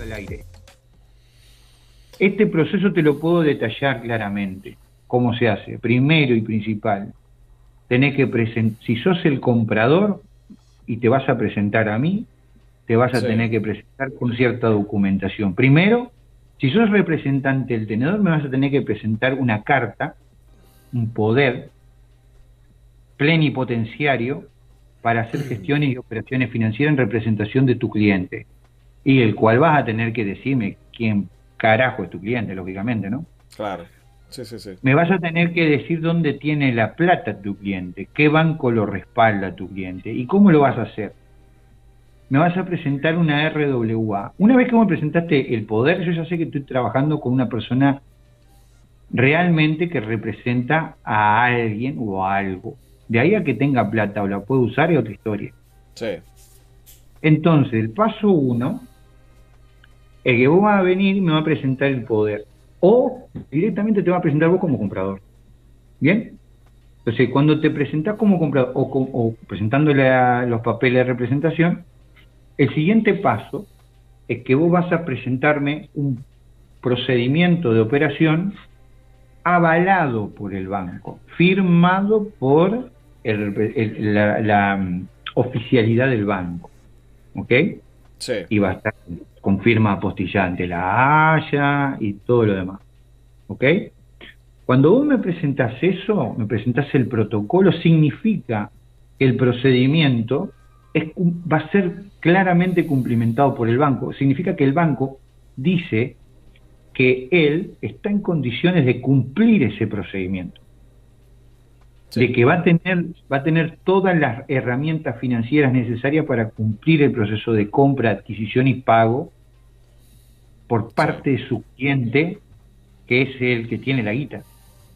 al aire. Este proceso te lo puedo detallar claramente. ¿Cómo se hace? Primero y principal, tenés que presentar, si sos el comprador y te vas a presentar a mí, te vas a Sí. tener que presentar con cierta documentación. Primero, si sos representante del tenedor, me vas a tener que presentar una carta, un poder plenipotenciario para hacer gestiones y operaciones financieras en representación de tu cliente, y el cual vas a tener que decirme quién carajo es tu cliente, lógicamente, ¿no? Claro. Sí, sí, sí. Me vas a tener que decir dónde tiene la plata tu cliente, qué banco lo respalda a tu cliente y cómo lo vas a hacer. Me vas a presentar una RWA. Una vez que me presentaste el poder, yo ya sé que estoy trabajando con una persona realmente que representa a alguien o a algo. De ahí a que tenga plata o la puede usar es otra historia. Sí. Entonces, el paso uno es que vos vas a venir y me va a presentar el poder. O directamente te va a presentar vos como comprador. ¿Bien? Entonces, cuando te presentás como comprador o presentándole los papeles de representación, el siguiente paso es que vos vas a presentarme un procedimiento de operación avalado por el banco, firmado por la oficialidad del banco, ¿ok? Sí. Y va a estar con firma apostillada ante la Haya y todo lo demás, ¿ok? Cuando vos me presentás eso, me presentás el protocolo, significa que el procedimiento va a ser claramente cumplimentado por el banco. Significa que el banco dice que él está en condiciones de cumplir ese procedimiento, Sí. de que va a tener todas las herramientas financieras necesarias para cumplir el proceso de compra, adquisición y pago por Sí. parte de su cliente, que es el que tiene la guita.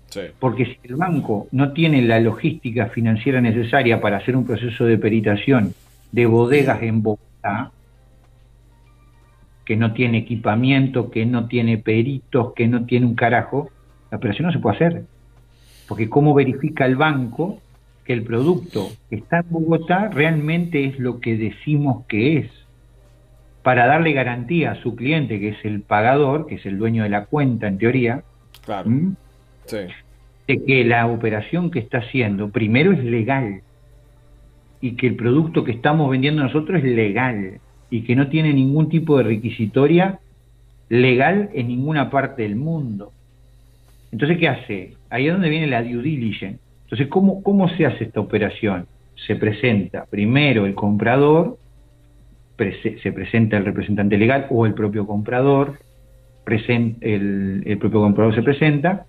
Sí. Porque si el banco no tiene la logística financiera necesaria para hacer un proceso de peritación de bodegas en Bogotá, que no tiene equipamiento, que no tiene peritos, que no tiene un carajo, la operación no se puede hacer. Porque ¿cómo verifica el banco que el producto que está en Bogotá realmente es lo que decimos que es? Para darle garantía a su cliente, que es el pagador, que es el dueño de la cuenta en teoría, Claro. ¿m? Sí. De que la operación que está haciendo primero es legal y que el producto que estamos vendiendo nosotros es legal y que no tiene ningún tipo de requisitoria legal en ninguna parte del mundo. Entonces, ¿qué hace? Ahí es donde viene la due diligence. Entonces, ¿cómo se hace esta operación? Se presenta primero el comprador, se presenta el representante legal o el propio comprador, el propio comprador se presenta,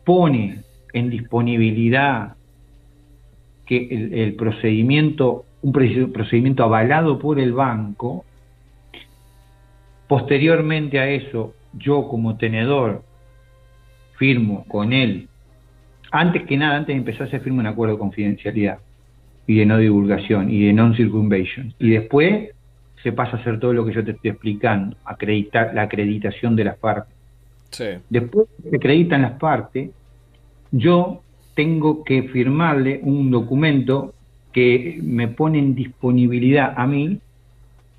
pone en disponibilidad que el procedimiento, un procedimiento avalado por el banco. Posteriormente a eso, yo como tenedor firmo con él. Antes que nada, antes de empezar, se firma un acuerdo de confidencialidad y de no divulgación y de non-circumvention. Y después se pasa a hacer todo lo que yo te estoy explicando, acreditar la acreditación de las partes. Sí. Después que se acreditan las partes, yo tengo que firmarle un documento que me pone en disponibilidad a mí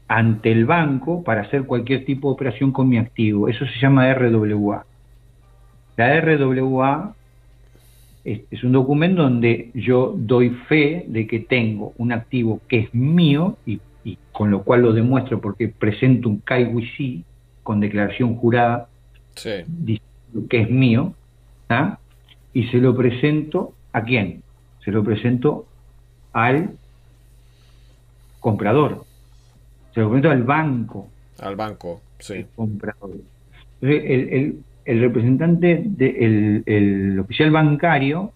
ante el banco para hacer cualquier tipo de operación con mi activo. Eso se llama RWA. La RWA es un documento donde yo doy fe de que tengo un activo que es mío y con lo cual lo demuestro porque presento un KYC con declaración jurada Sí. diciendo que es mío, ¿ah? Y se lo presento ¿a quién? Se lo presento al comprador, se lo presento al banco Al banco. del Sí. comprador. Entonces, el representante, el oficial bancario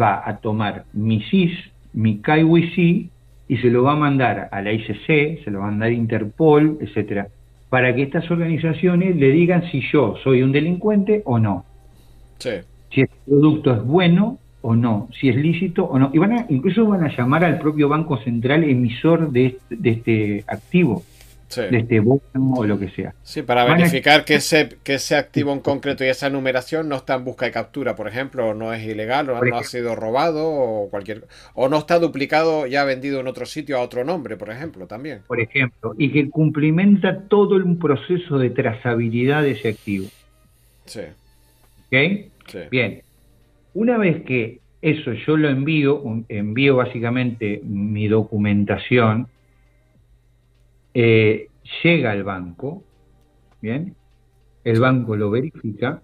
va a tomar mi SIS, mi KYC, y se lo va a mandar a la ICC, se lo va a mandar a Interpol, etcétera, para que estas organizaciones le digan si yo soy un delincuente o no, Sí. si el producto es bueno o no, si es lícito o no. Y incluso van a llamar al propio Banco Central emisor de este activo, Sí. de este bono o lo que sea. Sí, para Van a verificar que ese activo en concreto y esa numeración no está en busca de captura, por ejemplo, o no es ilegal, o por no ha ejemplo, sido robado, o no está duplicado ya vendido en otro sitio a otro nombre, por ejemplo, también. y que cumplimenta todo un proceso de trazabilidad de ese activo. Sí, ¿Ok? sí, Bien, una vez que eso yo lo envío básicamente mi documentación, eh, llega al banco, ¿bien? El sí, banco lo verifica,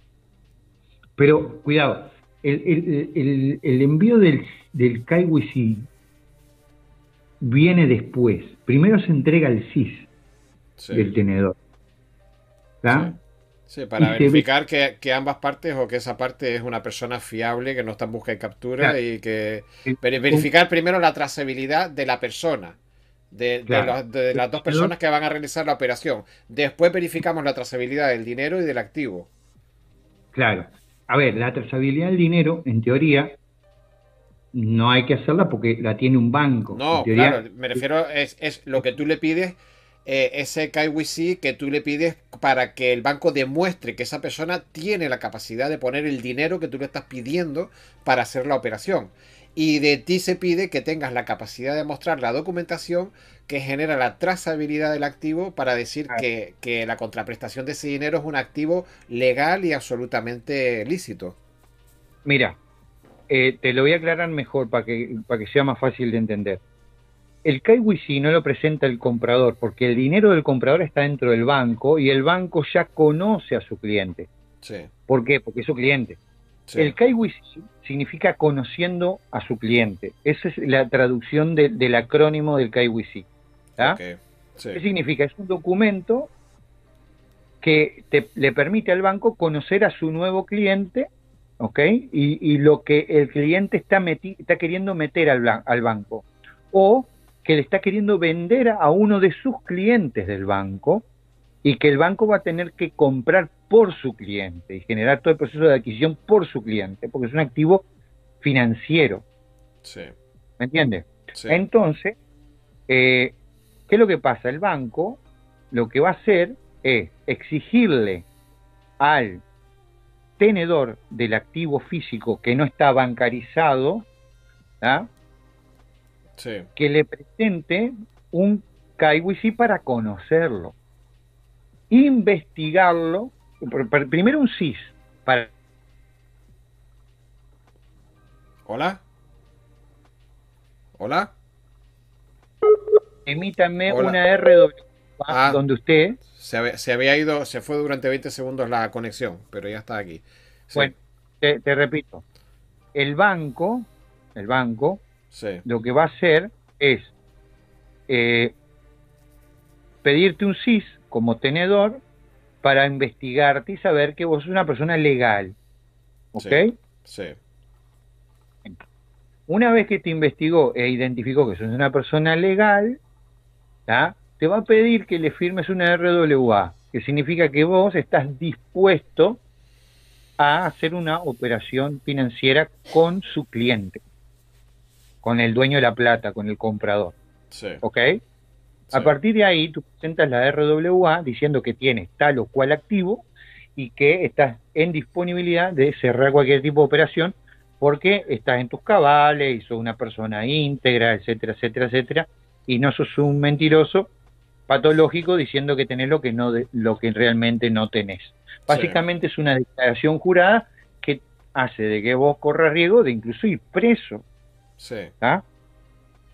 pero cuidado, el envío del KYC viene después. Primero se entrega el CIS sí, del tenedor, sí. ¿está? Sí, Y para se ve, verificar que ambas partes o que esa parte es una persona fiable, que no está en busca de captura claro, y que el- verificar primero la trazabilidad de la persona, claro, de el las dos tenedor, personas que van a realizar la operación. Después verificamos la trazabilidad del dinero y del activo. claro. A ver, la trazabilidad del dinero, en teoría, no hay que hacerla porque la tiene un banco. En No, claro, teoría, me refiero es lo que tú le pides, ese KYC que tú le pides para que el banco demuestre que esa persona tiene la capacidad de poner el dinero que tú le estás pidiendo para hacer la operación. Y de ti se pide que tengas la capacidad de mostrar la documentación que genera la trazabilidad del activo para decir que la contraprestación de ese dinero es un activo legal y absolutamente lícito. mira, te lo voy a aclarar mejor para que sea más fácil de entender. El KYC no lo presenta el comprador porque el dinero del comprador está dentro del banco y el banco ya conoce a su cliente. Sí, ¿Por qué? Porque es su cliente. sí, El KYC significa conociendo a su cliente. Esa es la traducción del acrónimo del KYC. ok, ¿Tá? sí, ¿Qué significa? Es un documento que le permite al banco conocer a su nuevo cliente, ¿ok? Y lo que el cliente está queriendo meter al banco, o que le está queriendo vender a uno de sus clientes del banco, y que el banco va a tener que comprar por su cliente y generar todo el proceso de adquisición por su cliente, porque es un activo financiero, sí, ¿me entiendes? sí, Entonces, ¿qué es lo que pasa? El banco lo que va a hacer es exigirle al tenedor del activo físico que no está bancarizado, ¿ah? sí. Que le presente un KYC para conocerlo, investigarlo, primero un CIS, para ¿Hola? ¿Hola? emítame Hola. una RW Ah, donde usted, se había ido, se fue durante 20 segundos la conexión, pero ya está aquí. Sí, bueno, te repito, el banco, el banco, sí, lo que va a hacer es eh, pedirte un CIS como tenedor para investigarte y saber que vos sos una persona legal, ¿ok? sí, sí, Una vez que te investigó e identificó que sos una persona legal, ¿tá? Te va a pedir que le firmes una RWA, que significa que vos estás dispuesto a hacer una operación financiera con su cliente, con el dueño de la plata, con el comprador, sí, ¿ok? sí, A partir de ahí, tú presentas la RWA diciendo que tienes tal o cual activo y que estás en disponibilidad de cerrar cualquier tipo de operación porque estás en tus cabales y sos una persona íntegra, etcétera, etcétera, etcétera, y no sos un mentiroso patológico diciendo que tenés lo que no lo que realmente no tenés. sí, Básicamente es una declaración jurada que hace de que vos corras riesgo de incluso ir preso, sí, ¿tá?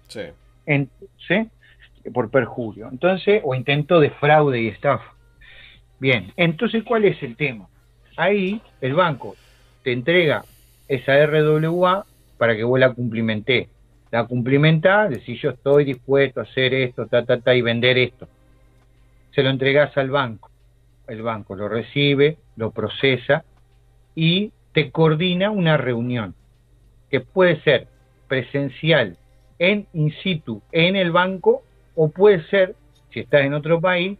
sí, Entonces, por perjurio. Entonces, o intento de fraude y estafa. Bien, entonces, ¿cuál es el tema? Ahí el banco te entrega esa RWA para que vos la cumplimentés. La cumplimentás, decís yo estoy dispuesto a hacer esto, y vender esto. Se lo entregás al banco. El banco lo recibe, lo procesa y te coordina una reunión que puede ser presencial en in situ en el banco o puede ser, si estás en otro país,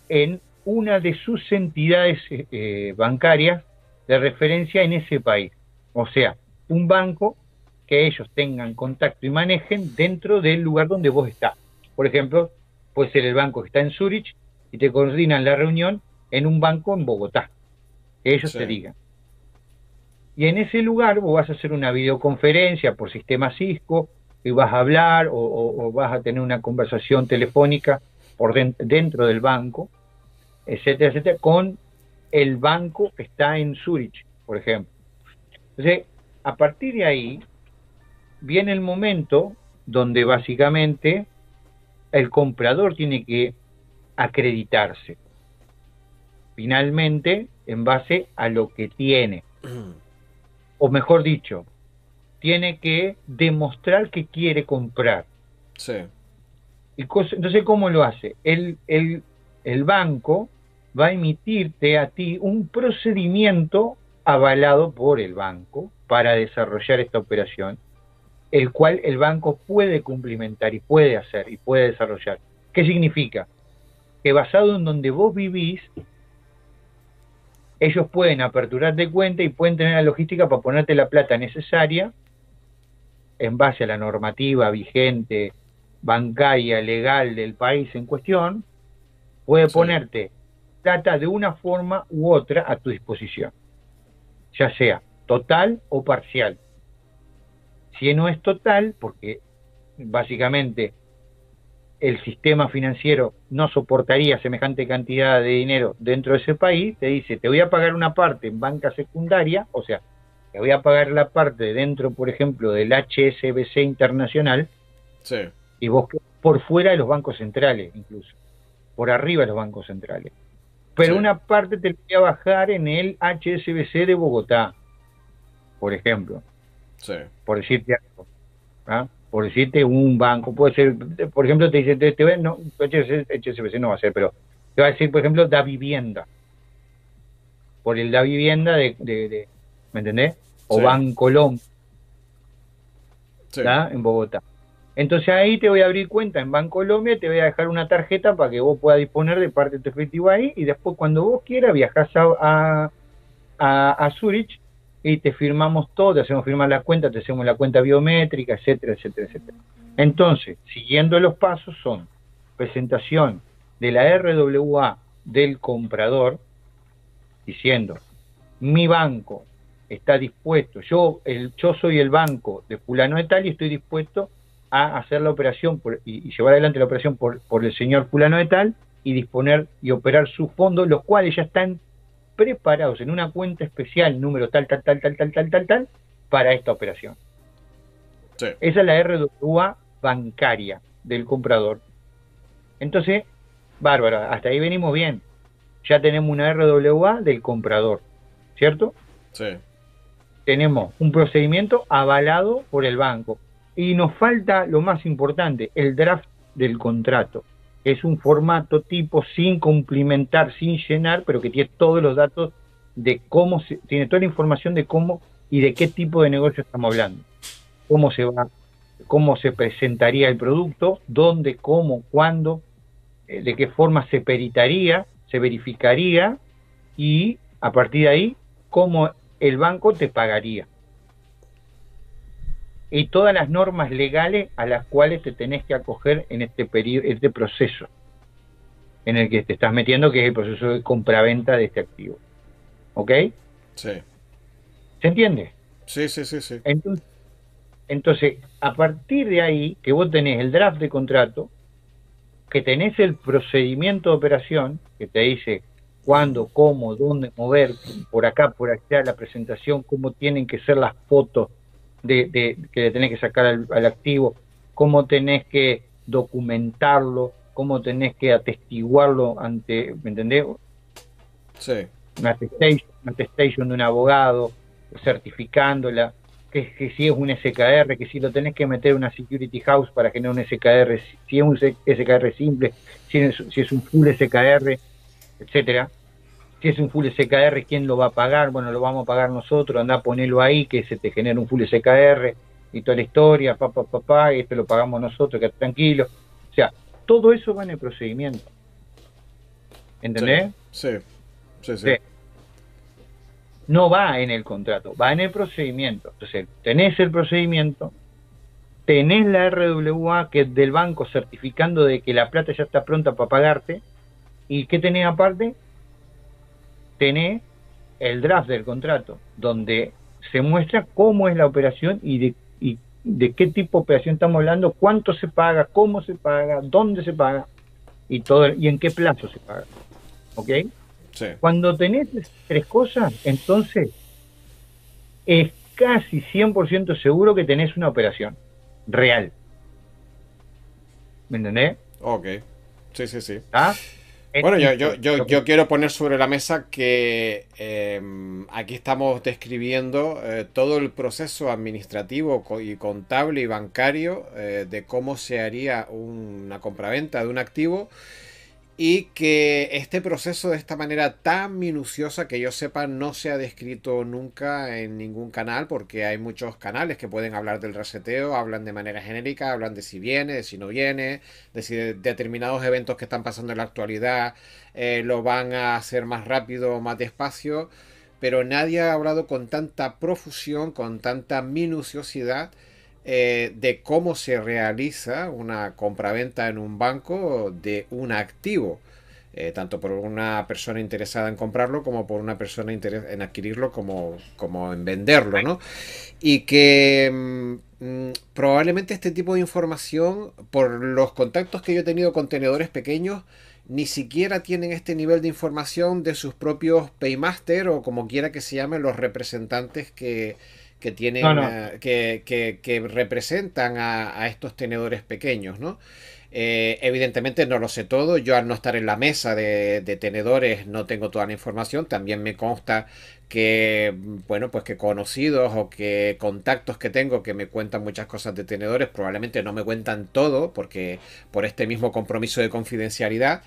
en una de sus entidades bancarias de referencia en ese país. O sea, un banco que ellos tengan contacto y manejen dentro del lugar donde vos estás. Por ejemplo, puede ser el banco que está en Zurich, y te coordinan la reunión en un banco en Bogotá, que ellos te digan. Y en ese lugar vos vas a hacer una videoconferencia por sistema Cisco, y vas a hablar o vas a tener una conversación telefónica por dentro del banco, etcétera, etcétera, con el banco que está en Zurich, por ejemplo. Entonces, a partir de ahí, viene el momento donde básicamente el comprador tiene que acreditarse, finalmente, en base a lo que tiene. O mejor dicho, tiene que demostrar que quiere comprar. Sí. Entonces, ¿cómo lo hace? El banco va a emitirte a ti un procedimiento avalado por el banco para desarrollar esta operación, el cual el banco puede cumplimentar y puede hacer y puede desarrollar. ¿Qué significa? Que basado en donde vos vivís, ellos pueden aperturarte cuenta y pueden tener la logística para ponerte la plata necesaria en base a la normativa vigente, bancaria, legal del país en cuestión, puede ponerte plata de una forma u otra a tu disposición, ya sea total o parcial. Si no es total, porque básicamente el sistema financiero no soportaría semejante cantidad de dinero dentro de ese país, te dice, te voy a pagar una parte en banca secundaria, o sea, te voy a pagar la parte dentro, por ejemplo, del HSBC Internacional, y vos por fuera de los bancos centrales, incluso, por arriba de los bancos centrales. Pero una parte te la voy a bajar en el HSBC de Bogotá, por ejemplo. Por decirte algo, ¿ah? Por decirte un banco, puede ser, por ejemplo, te dice, no, HSBC no va a ser, pero te va a decir, por ejemplo, Da Vivienda, por el Da Vivienda de ¿me entendés? O Bancolombia, en Bogotá. Entonces ahí te voy a abrir cuenta en Bancolombia, te voy a dejar una tarjeta para que vos puedas disponer de parte de tu efectivo ahí, y después cuando vos quieras viajás a Zurich, y te firmamos todo, te hacemos firmar la cuenta, te hacemos la cuenta biométrica, etcétera, etcétera, etcétera. Entonces, siguiendo los pasos son presentación de la RWA del comprador, diciendo, mi banco está dispuesto, yo soy el banco de fulano de tal y estoy dispuesto a hacer la operación y llevar adelante la operación por el señor fulano de tal y disponer y operar sus fondos, los cuales ya están preparados en una cuenta especial, número tal, para esta operación. Esa es la RWA bancaria del comprador. Entonces, bárbaro, hasta ahí venimos bien. Ya tenemos una RWA del comprador, ¿cierto? Tenemos un procedimiento avalado por el banco. Y nos falta lo más importante, el draft del contrato. Es un formato tipo sin cumplimentar, sin llenar, pero que tiene todos los datos de cómo tiene toda la información de cómo y de qué tipo de negocio estamos hablando. Cómo se presentaría el producto, dónde, cómo, cuándo, de qué forma se peritaría, se verificaría, y a partir de ahí, cómo el banco te pagaría. Y todas las normas legales a las cuales te tenés que acoger en este proceso en el que te estás metiendo, que es el proceso de compraventa de este activo. ¿Ok? ¿Se entiende? Sí. Entonces, a partir de ahí, que vos tenés el draft de contrato, que tenés el procedimiento de operación, que te dice cuándo, cómo, dónde mover, por acá, por allá, la presentación, cómo tienen que ser las fotos que le tenés que sacar al activo, cómo tenés que documentarlo, cómo tenés que atestiguarlo ante, ¿me entendés? Una attestation de un abogado, certificándola, que si es un SKR, que si lo tenés que meter en una security house para generar un SKR, si es un SKR simple, si es un full SKR, etcétera. Si es un full SKR, ¿quién lo va a pagar? Bueno, lo vamos a pagar nosotros, anda a ponerlo ahí, que se te genere un full SKR, y toda la historia, y esto lo pagamos nosotros, quédate tranquilo. O sea, todo eso va en el procedimiento. ¿Entendés? Sí. No va en el contrato, va en el procedimiento. Entonces, tenés el procedimiento, tenés la RWA que es del banco certificando de que la plata ya está pronta para pagarte. ¿Y qué tenés aparte? Tenés el draft del contrato, donde se muestra cómo es la operación y de qué tipo de operación estamos hablando, cuánto se paga, cómo se paga, dónde se paga y todo, y en qué plazo se paga. ¿Ok? Sí. Cuando tenés tres cosas, entonces es casi 100% seguro que tenés una operación real. ¿Me entendés? Ok. Sí, sí, sí. ¿Ah? Bueno, Insisto, lo que... yo quiero poner sobre la mesa que aquí estamos describiendo todo el proceso administrativo y contable y bancario de cómo se haría una compraventa de un activo y que este proceso de esta manera tan minuciosa que yo sepa no se ha descrito nunca en ningún canal porque hay muchos canales que pueden hablar del reseteo, hablan de manera genérica, hablan de si viene, de si no viene, de si determinados eventos que están pasando en la actualidad lo van a hacer más rápido o más despacio, pero nadie ha hablado con tanta profusión, con tanta minuciosidad de cómo se realiza una compraventa en un banco de un activo, tanto por una persona interesada en comprarlo como por una persona en adquirirlo como en venderlo, ¿no? Y que probablemente este tipo de información, por los contactos que yo he tenido con tenedores pequeños, ni siquiera tienen este nivel de información de sus propios paymaster o como quiera que se llamen los representantes que No, tienen no. que representan a estos tenedores pequeños, ¿no? Evidentemente no lo sé todo, yo al no estar en la mesa de tenedores no tengo toda la información, también me consta que, bueno, pues que conocidos o que contactos que tengo que me cuentan muchas cosas de tenedores, probablemente no me cuentan todo, porque por este mismo compromiso de confidencialidad,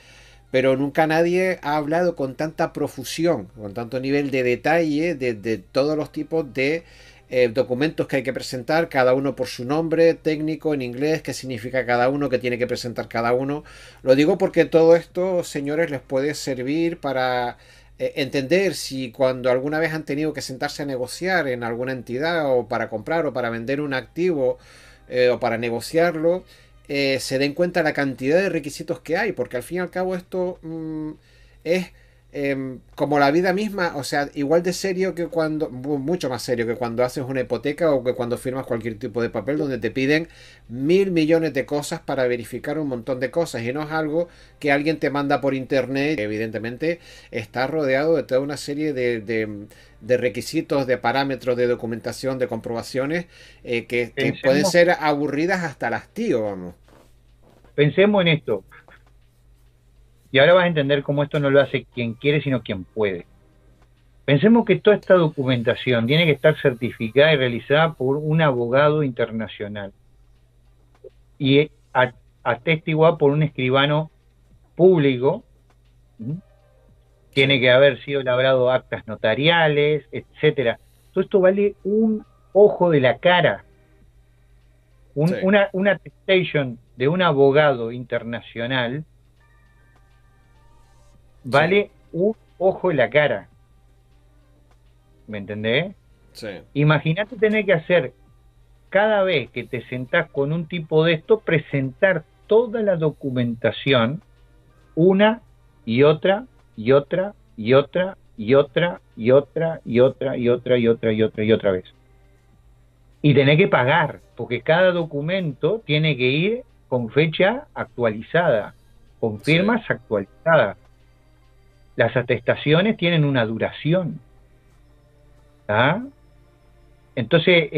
pero nunca nadie ha hablado con tanta profusión, con tanto nivel de detalle de todos los tipos de documentos que hay que presentar, cada uno por su nombre técnico en inglés, qué significa cada uno, qué tiene que presentar cada uno. Lo digo porque todo esto, señores, les puede servir para entender si cuando alguna vez han tenido que sentarse a negociar en alguna entidad o para comprar o para vender un activo o para negociarlo, se den cuenta la cantidad de requisitos que hay, porque al fin y al cabo esto es como la vida misma, o sea, igual de serio que cuando, mucho más serio que cuando haces una hipoteca o que cuando firmas cualquier tipo de papel donde te piden 1.000 millones de cosas para verificar un montón de cosas y no es algo que alguien te manda por internet, evidentemente está rodeado de toda una serie de requisitos, de parámetros, de documentación, de comprobaciones que pueden Pensemos, ser aburridas hasta el hastío, vamos. pensemos en esto. Y ahora vas a entender cómo esto no lo hace quien quiere, sino quien puede. Pensemos que toda esta documentación tiene que estar certificada y realizada por un abogado internacional y atestiguada por un escribano público. ¿Mm? Sí, Tiene que haber sido labrado actas notariales, etcétera. Todo esto vale un ojo de la cara. sí, Una attestation de un abogado internacional sí, vale un ojo de la cara. ¿Me entendés? sí, Imagínate tener que hacer cada vez que te sentás con un tipo de esto, presentar toda la documentación una y otra y otra y otra y otra y otra y otra y otra y otra y otra y otra vez. Y tenés que pagar, porque cada documento tiene que ir con fecha actualizada, con sí. firmas actualizadas. Las atestaciones tienen una duración. ¿Ah? Entonces,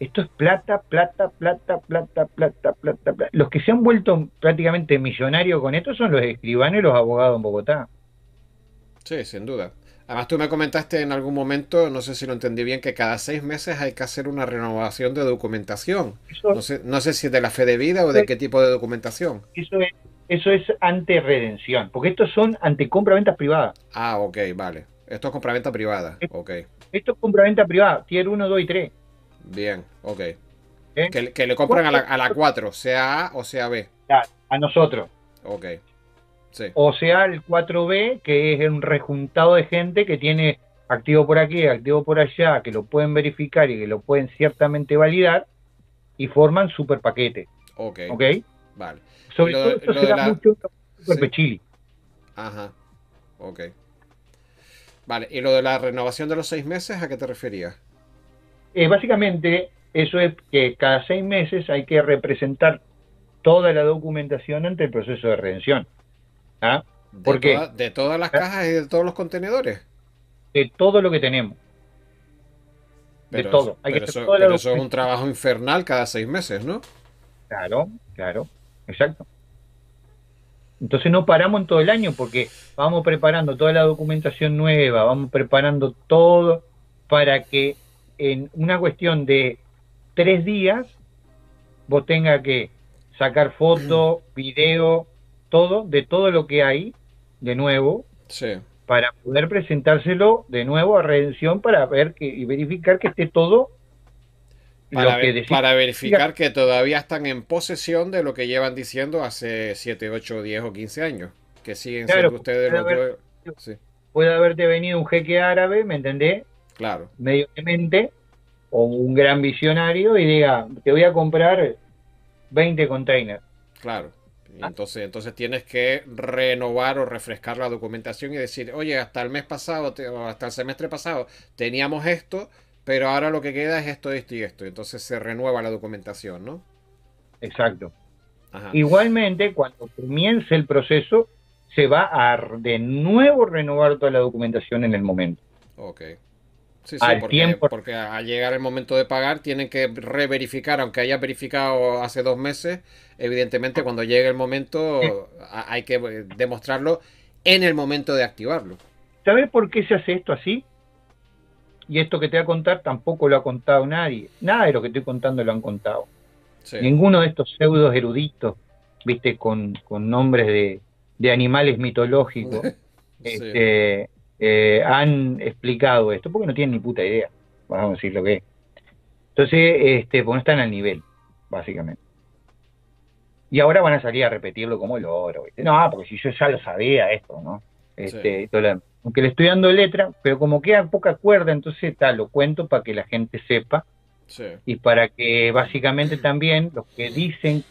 esto es plata, plata, plata, plata, plata, plata, plata. Los que se han vuelto prácticamente millonarios con esto son los escribanos y los abogados en Bogotá. Sí, sin duda. Además, tú me comentaste en algún momento, no sé si lo entendí bien, que cada 6 meses hay que hacer una renovación de documentación. Eso, No sé si es de la fe de vida o de qué tipo de documentación. eso es, eso es ante redención, porque estos son ante compraventas privadas. Ah, ok, vale. Esto es compraventa privada. Ok. Esto es compraventa privada, tier uno 2 y 3. Bien, ok. ¿Eh? Que le compran ¿Cuánto a la 4 sea A o sea B. a nosotros? Ok, sí, O sea, el 4B, que es un rejuntado de gente que tiene activo por aquí, activo por allá, que lo pueden verificar y que lo pueden ciertamente validar, y forman super paquetes. Ok, ¿Ok? vale. Y Sobre todo esto lo se de da la... mucho en super Sí, pechili. ajá, ok. Vale, y lo de la renovación de los 6 meses, ¿a qué te referías? Básicamente, eso es que cada 6 meses hay que representar toda la documentación ante el proceso de redención. ¿Ah? ¿Por qué? De todas las cajas y de todos los contenedores. De todo lo que tenemos, de todo. Hay que hacer toda la Pero eso es un documentación. trabajo infernal cada 6 meses, ¿no? Claro, claro, exacto. Entonces no paramos en todo el año porque vamos preparando toda la documentación nueva, vamos preparando todo para que en una cuestión de 3 días vos tengas que sacar foto, video, todo, de todo lo que hay de nuevo, Sí. para poder presentárselo de nuevo a Redención para ver que, y verificar que esté todo lo que decimos. Para verificar que todavía están en posesión de lo que llevan diciendo hace 7 8 10 o 15 años. Que siguen Claro, siendo ustedes los dos. Sí, puede haberte venido un jeque árabe, ¿me entendés? claro, Medio demente, o un gran visionario y diga, te voy a comprar 20 containers. claro. Y Ah, entonces tienes que renovar o refrescar la documentación y decir, oye, hasta el mes pasado o hasta el semestre pasado teníamos esto, pero ahora lo que queda es esto, esto y esto. Entonces se renueva la documentación, ¿no? exacto. Ajá. Igualmente, cuando comience el proceso, se va a de nuevo renovar toda la documentación en el momento, Ok. Sí, sí, al tiempo. porque al llegar el momento de pagar tienen que reverificar, aunque haya verificado hace 2 meses, evidentemente cuando llegue el momento hay que demostrarlo en el momento de activarlo. ¿Sabes por qué se hace esto así? Y esto que te voy a contar tampoco lo ha contado nadie. Nada de lo que estoy contando lo han contado. Sí, Ninguno de estos pseudos eruditos, viste, con nombres de animales mitológicos, sí, han explicado esto, porque no tienen ni puta idea, vamos a decir lo que es. Entonces, pues no están al nivel, básicamente. Y ahora van a salir a repetirlo como el oro, ¿viste? No, porque si yo ya lo sabía esto, ¿no? sí, Y todo aunque le estoy dando letra, pero como queda poca cuerda, entonces tal, lo cuento para que la gente sepa sí. y para que básicamente también los que dicen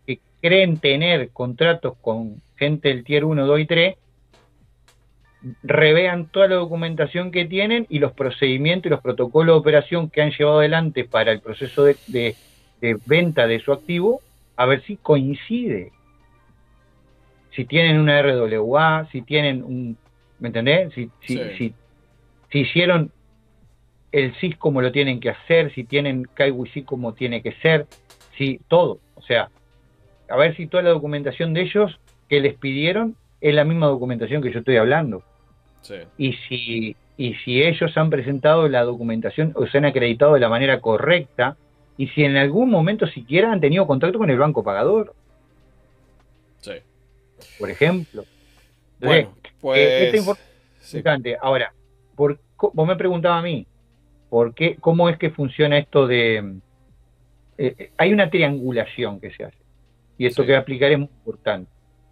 que creen tener contratos con gente del tier 1, 2 y 3 revean toda la documentación que tienen y los procedimientos y los protocolos de operación que han llevado adelante para el proceso de venta de su activo, a ver si coincide. Si tienen una RWA, si tienen un, ¿me entendés? Sí. Si hicieron el SIS como lo tienen que hacer, si tienen KYC como tiene que ser, si todo. O sea, a ver si toda la documentación de ellos que les pidieron es la misma documentación que yo estoy hablando. Sí. Y si ellos han presentado la documentación o se han acreditado de la manera correcta, y si en algún momento siquiera han tenido contacto con el banco pagador, Sí. por ejemplo. Entonces, Bueno, esta pues información es sí, importante. Ahora, vos me preguntabas a mí, ¿por qué, cómo es que funciona esto de... hay una triangulación que se hace, y esto que sí, voy a explicar es muy importante.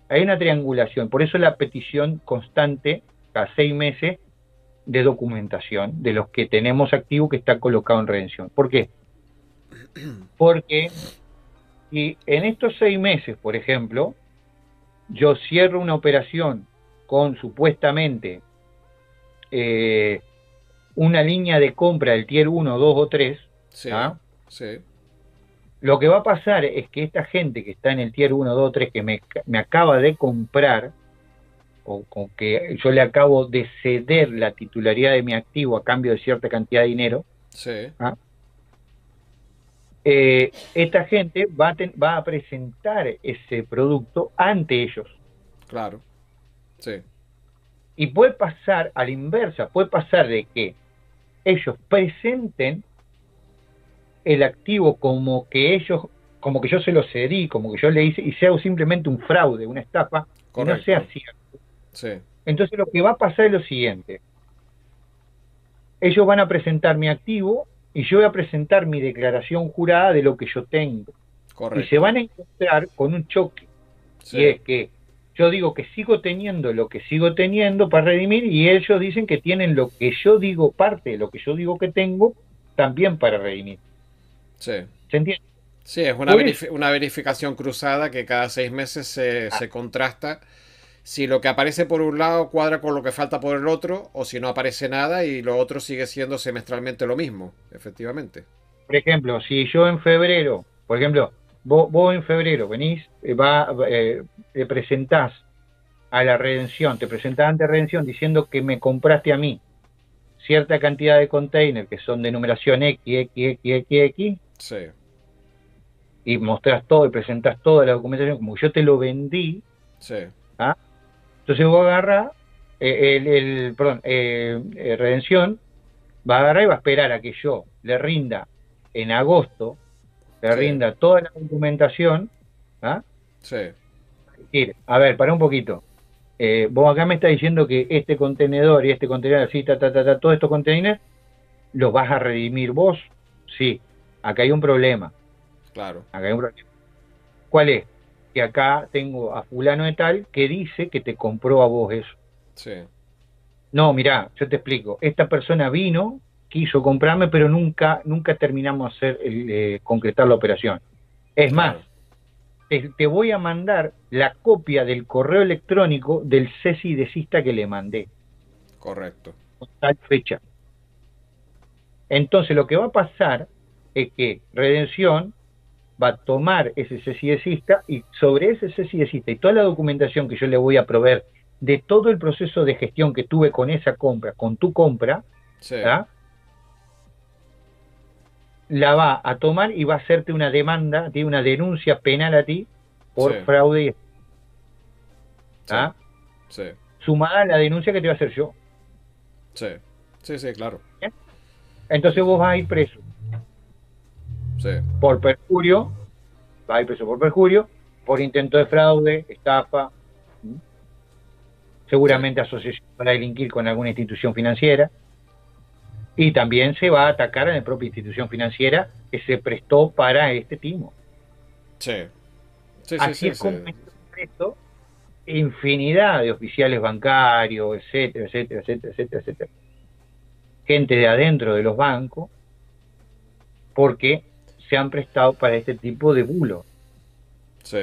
Hay una triangulación, por eso la petición constante, cada 6 meses, de documentación de los que tenemos activo que está colocado en redención. ¿Por qué? Porque si en estos 6 meses, por ejemplo, yo cierro una operación con supuestamente eh, una línea de compra del tier 1, 2 o 3, sí, ¿ah? sí, Lo que va a pasar es que esta gente que está en el tier 1, 2 o 3 que me acaba de comprar, o con que yo le acabo de ceder la titularidad de mi activo a cambio de cierta cantidad de dinero, sí, ¿ah? Esta gente va a presentar ese producto ante ellos. claro, sí, Y puede pasar a la inversa, puede pasar de que ellos presenten el activo como que yo se lo cedí, como que yo le hice, y sea simplemente un fraude, una estafa, y no sea correcto, cierto. sí, Entonces lo que va a pasar es lo siguiente: ellos van a presentar mi activo y yo voy a presentar mi declaración jurada de lo que yo tengo. Y se correcto, van a encontrar con un choque, y sí, es que yo digo que sigo teniendo lo que sigo teniendo para redimir, y ellos dicen que tienen lo que yo digo, parte de lo que yo digo que tengo, también para redimir. sí, ¿Se entiende? Sí, es Por eso, una verificación cruzada que cada 6 meses se contrasta si lo que aparece por un lado cuadra con lo que falta por el otro, o si no aparece nada y lo otro sigue siendo semestralmente lo mismo, efectivamente. por ejemplo, si yo en febrero, por ejemplo, vos en febrero venís, te presentás a la redención, te presentás ante redención diciendo que me compraste a mí cierta cantidad de containers que son de numeración X, Sí, y mostrás todo y presentás toda la documentación como yo te lo vendí, sí, ¿ah? Entonces vos agarrás, perdón, redención, va a agarrar y va a esperar a que yo le rinda en agosto, le sí, rinda toda la documentación, ¿ah? sí, Decir, a ver, para un poquito. Vos acá me estás diciendo que este contenedor y este contenedor, así, todos estos contenedores, los vas a redimir vos. Sí, acá hay un problema. claro, Acá hay un problema. ¿Cuál es? Que acá tengo a fulano de tal que dice que te compró a vos eso. sí, No, mirá, yo te explico. Esta persona vino, quiso comprarme, pero nunca terminamos de concretar la operación. Es más, claro, te voy a mandar la copia del correo electrónico del cese y desista que le mandé, correcto. con tal fecha. Entonces lo que va a pasar es que Redención va a tomar ese cese y desista y sobre ese cese y desista y toda la documentación que yo le voy a proveer de todo el proceso de gestión que tuve con esa compra, con tu compra, Sí, ¿ah? La va a tomar y va a hacerte una demanda, tiene una denuncia penal a ti sí, por fraude, sí, ¿ah? sí, Sumada a la denuncia que te va a hacer yo. sí, sí, sí, claro. ¿Eh? Sí, Entonces sí, vos vas a ir preso sí, por perjurio, vas a ir preso por perjurio, por intento de fraude, estafa, ¿m? sí, Seguramente asociación para delinquir con alguna institución financiera, y también se va a atacar a la propia institución financiera que se prestó para este timo. sí, sí, sí, Así sí, es sí, como está preso infinidad de oficiales bancarios, etcétera, etcétera, etcétera, etcétera, etcétera. Gente de adentro de los bancos, porque se han prestado para este tipo de bulos. sí,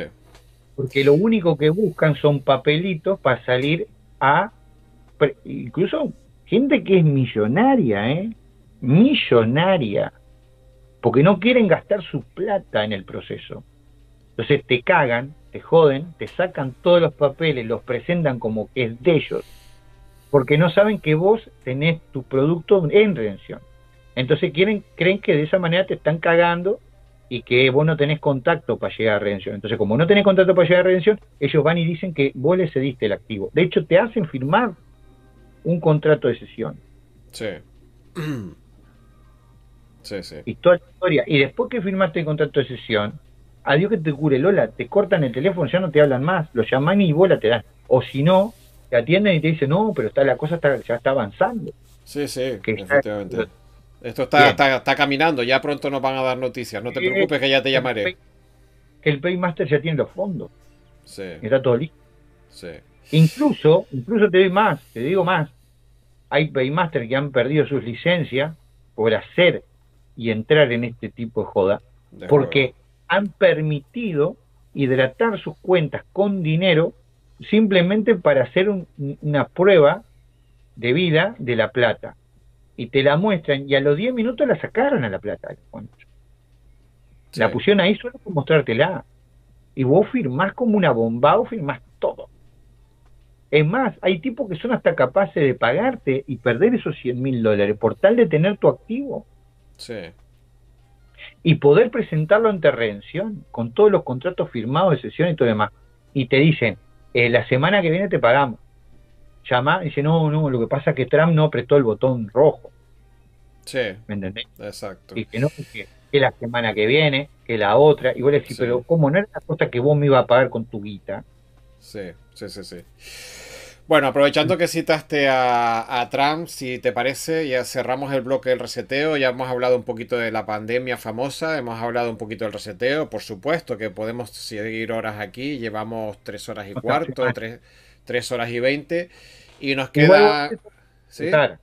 Porque lo único que buscan son papelitos para salir a, incluso gente que es millonaria, ¿eh? Millonaria, porque no quieren gastar su plata en el proceso. Entonces te cagan, te joden, te sacan todos los papeles, los presentan como que es de ellos, porque no saben que vos tenés tu producto en redención. Entonces creen que de esa manera te están cagando y que vos no tenés contacto para llegar a redención. Entonces, como no tenés contacto para llegar a redención, ellos van y dicen que vos le cediste el activo. De hecho, te hacen firmar un contrato de cesión sí, sí, sí, y toda la historia. Y después que firmaste el contrato de cesión, adiós que te cure Lola, te cortan el teléfono, ya no te hablan más, lo llaman y bola te dan. O si no, te atienden y te dicen, no, pero está, la cosa ya está avanzando. sí, sí, Que ya, efectivamente. Esto bien. está caminando, ya pronto nos van a dar noticias. No te Que preocupes que ya te el, llamaré. que el Paymaster ya tiene los fondos, Sí, está todo listo. sí, Incluso te doy más, te digo más. Hay Paymaster que han perdido sus licencias por hacer y entrar en este tipo de joda, de juego. porque han permitido hidratar sus cuentas con dinero simplemente para hacer una prueba de vida de la plata. Y te la muestran y a los 10 minutos la sacaron a la plata. Sí, La pusieron ahí solo por mostrártela. Y vos firmás como una bomba, vos firmás todo. Es más, hay tipos que son hasta capaces de pagarte y perder esos $100.000 por tal de tener tu activo sí, y poder presentarlo ante redención con todos los contratos firmados de sesión y todo lo demás. Y te dicen, la semana que viene te pagamos. Llama y dice, no, no, lo que pasa es que Trump no apretó el botón rojo. sí, ¿Me entendés? exacto. Y que no, que la semana que viene, que la otra. Y vos le decís, Sí, pero ¿cómo no era la cosa que vos me ibas a pagar con tu guita? sí, sí, sí, sí. Bueno, aprovechando que citaste a Trump, si te parece, ya cerramos el bloque del reseteo, ya hemos hablado un poquito de la pandemia famosa, hemos hablado un poquito del reseteo, por supuesto que podemos seguir horas aquí, llevamos 3 horas y cuarto, Más. 3 horas y 20, y nos Igual vos queda... podés ¿Sí? contar.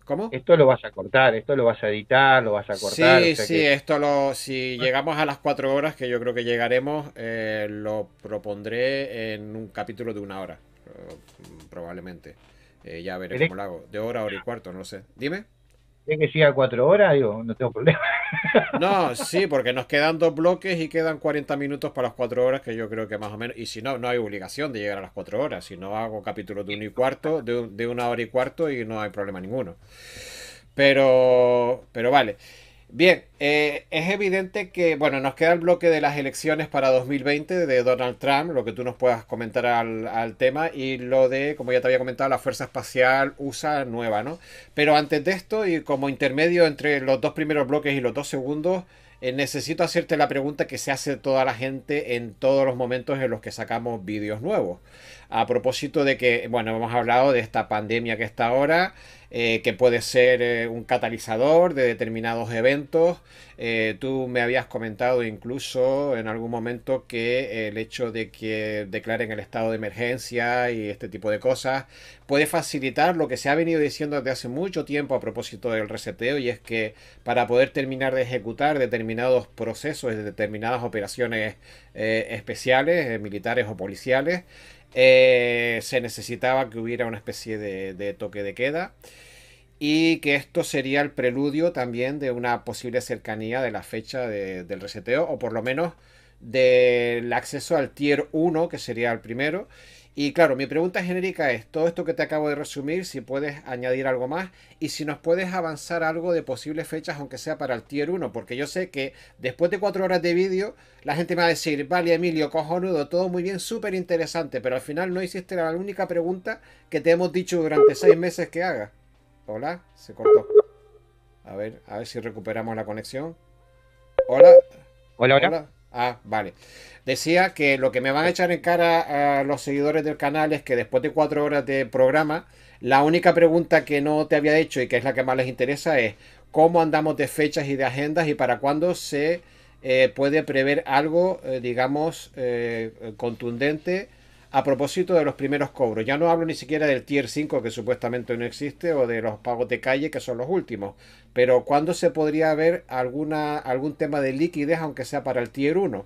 ¿Cómo? Esto lo vas a cortar, esto lo vas a editar, lo vas a cortar, o Sí, sea sí, que... si llegamos a las 4 horas, que yo creo que llegaremos, lo propondré en un capítulo de 1 hora, probablemente. Ya veré ¿Querés, cómo lo hago. De hora, hora y cuarto, no lo sé. Dime. querés que siga 4 horas? Digo, no tengo problema. No, sí, porque nos quedan 2 bloques y quedan 40 minutos para las 4 horas, que yo creo que más o menos. Y si no, no hay obligación de llegar a las 4 horas. Si no, hago capítulos de 1 y cuarto, de 1 hora y cuarto y no hay problema ninguno. Pero vale. Bien, es evidente que, bueno, nos queda el bloque de las elecciones para 2020 de Donald Trump, lo que tú nos puedas comentar al tema, y lo de, como ya te había comentado, la Fuerza Espacial USA nueva, ¿no? Pero antes de esto, y como intermedio entre los dos primeros bloques y los dos segundos, necesito hacerte la pregunta que se hace toda la gente en todos los momentos en los que sacamos vídeos nuevos. A propósito de que, bueno, hemos hablado de esta pandemia que está ahora, que puede ser un catalizador de determinados eventos. Tú me habías comentado incluso en algún momento que el hecho de que declaren el estado de emergencia y este tipo de cosas puede facilitar lo que se ha venido diciendo desde hace mucho tiempo a propósito del reseteo, y es que para poder terminar de ejecutar determinados procesos, determinadas operaciones especiales, militares o policiales, se necesitaba que hubiera una especie de toque de queda, y que esto sería el preludio también de una posible cercanía de la fecha del reseteo, o por lo menos del acceso al Tier 1, que sería el primero. Y claro, mi pregunta genérica es, todo esto que te acabo de resumir, si puedes añadir algo más y si nos puedes avanzar algo de posibles fechas, aunque sea para el Tier 1, porque yo sé que después de 4 horas de vídeo, la gente me va a decir, vale Emilio, cojonudo, todo muy bien, súper interesante, pero al final no hiciste la única pregunta que te hemos dicho durante 6 meses que hagas. Hola, se cortó. A ver si recuperamos la conexión. Hola, Hola, hola. hola. Ah, vale. Decía que lo que me van a echar en cara a los seguidores del canal es que después de 4 horas de programa, la única pregunta que no te había hecho y que es la que más les interesa es cómo andamos de fechas y de agendas y para cuándo se puede prever algo, digamos, contundente a propósito de los primeros cobros. Ya no hablo ni siquiera del Tier 5 que supuestamente no existe o de los pagos de calle que son los últimos. Pero ¿cuándo se podría ver algún tema de liquidez aunque sea para el Tier 1?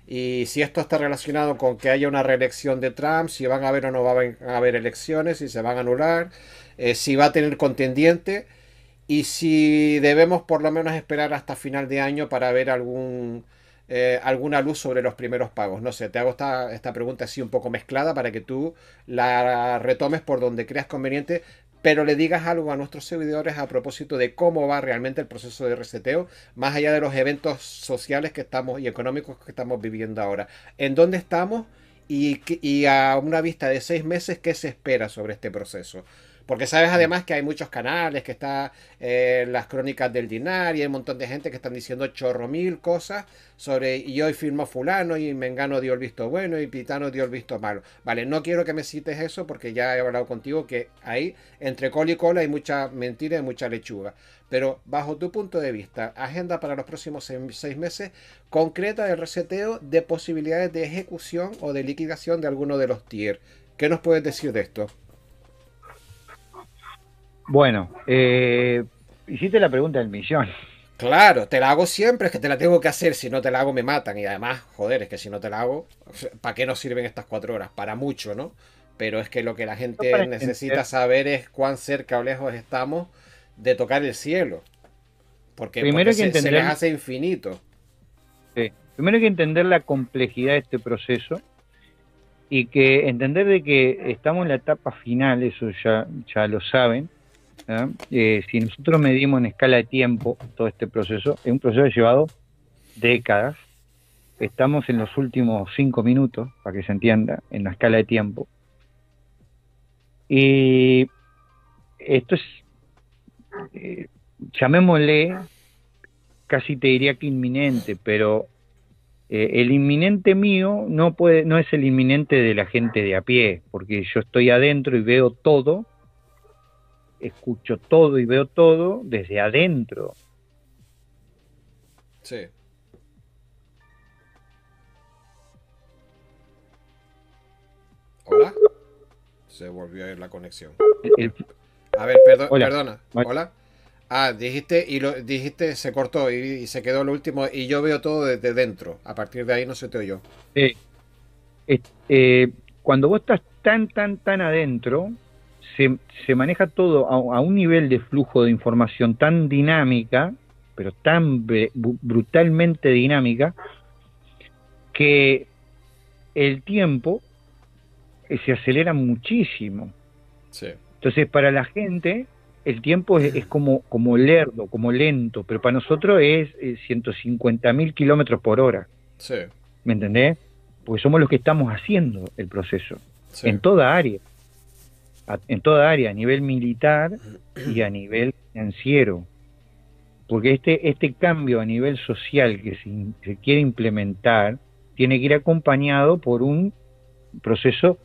Y si esto está relacionado con que haya una reelección de Trump, si van a haber o no van a haber elecciones, si se van a anular, si va a tener contendiente y si debemos por lo menos esperar hasta final de año para ver alguna luz sobre los primeros pagos. No sé, te hago esta pregunta así un poco mezclada para que tú la retomes por donde creas conveniente, pero le digas algo a nuestros seguidores a propósito de cómo va realmente el proceso de reseteo, más allá de los eventos sociales que estamos y económicos que estamos viviendo ahora. ¿En dónde estamos? Y a una vista de 6 meses, ¿qué se espera sobre este proceso? Porque sabes además que hay muchos canales, que está las crónicas del Dinar y hay un montón de gente que están diciendo chorro mil cosas sobre y hoy firmó fulano y Mengano dio el visto bueno y Pitano dio el visto malo. Vale, no quiero que me cites eso porque ya he hablado contigo que ahí entre cola y cola hay mucha mentira y mucha lechuga. Pero bajo tu punto de vista, agenda para los próximos 6 meses concreta del reseteo de posibilidades de ejecución o de liquidación de alguno de los tier. ¿Qué nos puedes decir de esto? Bueno, hiciste la pregunta del millón. Claro, te la hago siempre, es que te la tengo que hacer, si no te la hago me matan y además, joder, es que si no te la hago, ¿para qué nos sirven estas 4 horas? Para mucho, ¿no? Pero es que lo que la Yo gente para necesita entender, saber es cuán cerca o lejos estamos de tocar el cielo, primero porque hay que se les entender, hace infinito. primero hay que entender la complejidad de este proceso y que entender de que estamos en la etapa final, eso ya lo saben. ¿Ah? Si nosotros medimos en escala de tiempo todo este proceso, es un proceso que ha llevado décadas. Estamos en los últimos 5 minutos, para que se entienda, en la escala de tiempo. Y esto es, eh, llamémosle, casi te diría que inminente, pero el inminente mío no es el inminente de la gente de a pie, porque yo estoy adentro y veo todo, escucho todo y veo todo desde adentro. Sí. ¿Hola? Se volvió a ir la conexión. El, A ver, Hola. perdona. Vale. Hola. Ah, dijiste y lo dijiste, se cortó y se quedó lo último y yo veo todo desde dentro. A partir de ahí no se te oyó. Eh, eh, eh, Cuando vos estás tan adentro, se maneja todo a un nivel de flujo de información tan dinámica, pero tan brutalmente dinámica, que el tiempo se acelera muchísimo. Sí, Entonces, para la gente, el tiempo es como lerdo, como lento, pero para nosotros es 150.000 kilómetros por hora. sí, ¿Me entendés? Porque somos los que estamos haciendo el proceso, sí. en toda área, en toda área, a nivel militar y a nivel financiero. Porque este cambio a nivel social que se quiere implementar tiene que ir acompañado por un proceso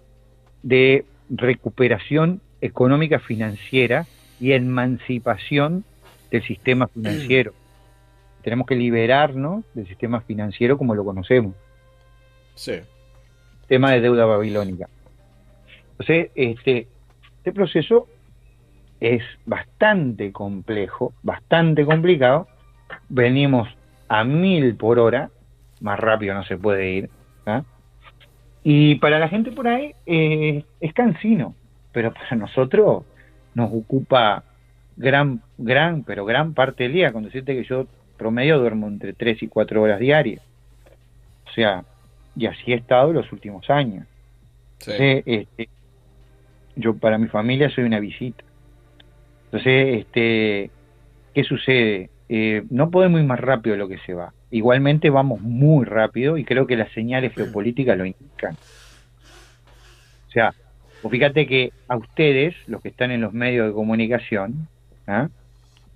de recuperación económica financiera y emancipación del sistema financiero. Tenemos que liberarnos del sistema financiero como lo conocemos, Sí. tema de deuda babilónica. Entonces, este proceso es bastante complejo, bastante complicado. Venimos a 1000 por hora, más rápido no se puede ir. ¿Ah? Y para la gente por ahí es cansino, pero para nosotros nos ocupa pero gran parte del día. Con decirte que yo promedio duermo entre 3 y 4 horas diarias. O sea, y así he estado los últimos años. Sí. Entonces, yo para mi familia soy una visita. Entonces, ¿qué sucede? No podemos ir más rápido de lo que se va. Igualmente vamos muy rápido y creo que las señales geopolíticas lo indican. O sea, vos fíjate que a ustedes, los que están en los medios de comunicación, ¿ah?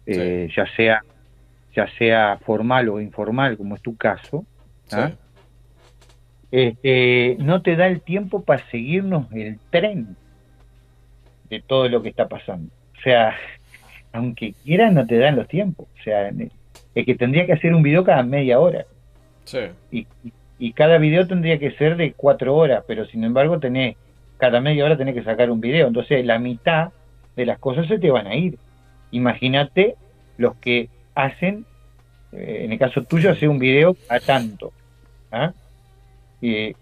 Sí. Ya sea formal o informal, como es tu caso, Sí. ¿ah? No te da el tiempo para seguirnos el tren de todo lo que está pasando. O sea, aunque quieras, no te dan los tiempos. O sea, es que tendría que hacer un video cada media hora. Sí. Y cada video tendría que ser de 4 horas, pero sin embargo cada media hora tenés que sacar un video. Entonces la mitad de las cosas se te van a ir. Imagínate los que hacen, en el caso tuyo, hacer un video a tanto. ¿Ah? Eh,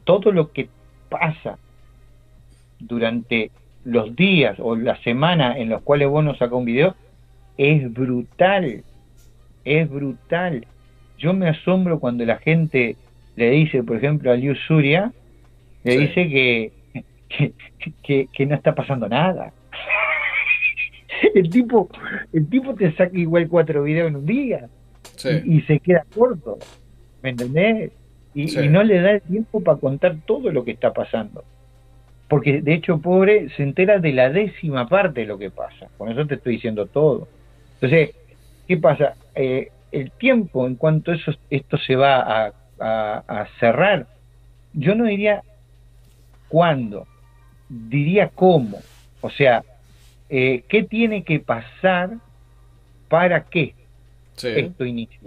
Todo lo que pasa durante los días o la semana en los cuales vos no sacás un video es brutal, es brutal. Yo me asombro cuando la gente le dice, por ejemplo, a Liu Surya, le Sí. dice que, que no está pasando nada. El tipo, el tipo te saca igual 4 videos en un día Sí. y se queda corto, ¿me entendés? Y Sí. no le da el tiempo para contar todo lo que está pasando. Porque de hecho, pobre, se entera de la 10ª parte de lo que pasa. Con eso te estoy diciendo todo. Entonces, ¿qué pasa? El tiempo, en cuanto esto se va a cerrar, yo no diría cuándo, diría cómo. O sea, ¿qué tiene que pasar para que Sí. esto inicie?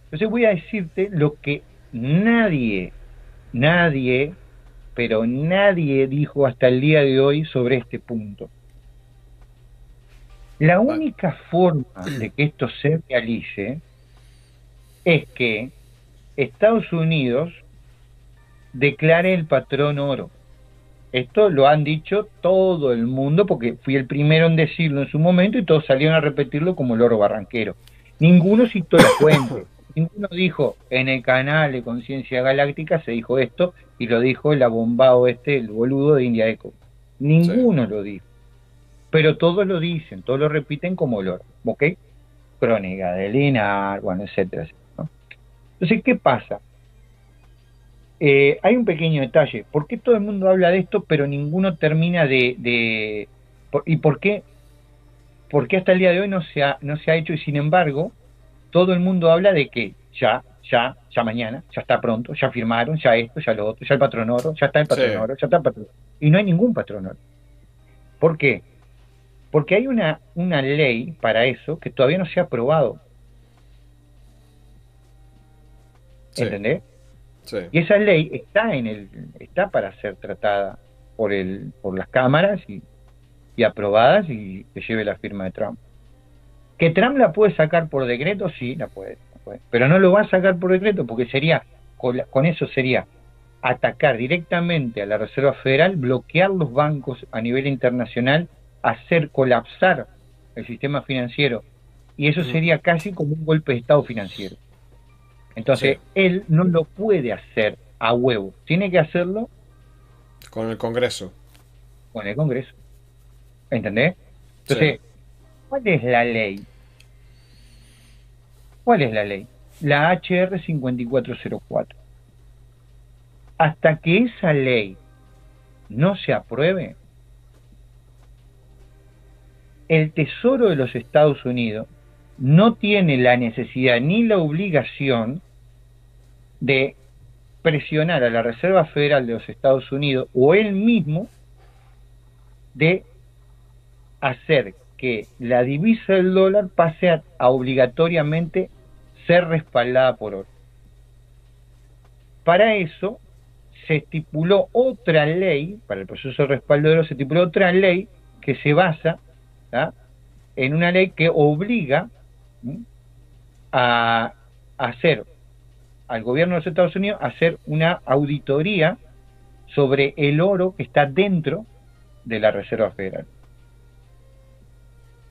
Entonces voy a decirte lo que nadie, pero nadie dijo hasta el día de hoy sobre este punto. La Va- única forma de que esto se realice es que Estados Unidos declare el patrón oro. Esto lo han dicho todo el mundo porque fui el primero en decirlo en su momento y todos salieron a repetirlo como el oro barranquero. Ninguno citó la fuente, ninguno dijo en el canal de Conciencia Galáctica se dijo esto y lo dijo el abombado el boludo de India Eco. Sí. Ninguno lo dijo, pero todos lo dicen, todos lo repiten como el oro, ¿ok? Crónica de Linar, bueno, etcétera, etcétera, ¿no? Entonces, ¿qué pasa? Hay un pequeño detalle. ¿Por qué todo el mundo habla de esto, pero ninguno termina ¿y por qué hasta el día de hoy no se ha hecho? Y sin embargo, todo el mundo habla de que ya mañana, ya está pronto, ya firmaron, ya esto, ya lo otro, ya el patrón oro, ya está el Sí. patrón oro, ya está el patrón oro. Y no hay ningún patrón oro. ¿Por qué? Porque hay una ley para eso que todavía no se ha aprobado. Sí. ¿Entendés? Sí. Y esa ley está para ser tratada por las cámaras y y aprobadas y que lleve la firma de Trump. ¿Que Trump la puede sacar por decreto? Sí, la puede. Pero no lo va a sacar por decreto porque sería, con eso sería atacar directamente a la Reserva Federal, bloquear los bancos a nivel internacional, hacer colapsar el sistema financiero, y eso sería casi como un golpe de Estado financiero. Entonces, Sí, él no lo puede hacer a huevo, tiene que hacerlo con el Congreso. con el Congreso, ¿entendés? Sí, Entonces, ¿cuál es la ley? ¿Cuál es la ley? La HR 5404. Hasta que esa ley no se apruebe, el Tesoro de los Estados Unidos no tiene la necesidad ni la obligación de presionar a la Reserva Federal de los Estados Unidos o él mismo de hacer que la divisa del dólar pase a obligatoriamente ser respaldada por oro. Para eso se estipuló otra ley, para el proceso de respaldo de oro se estipuló otra ley que se basa, ¿tá?, en una ley que obliga, ¿sí?, a hacer al gobierno de los Estados Unidos a hacer una auditoría sobre el oro que está dentro de la Reserva Federal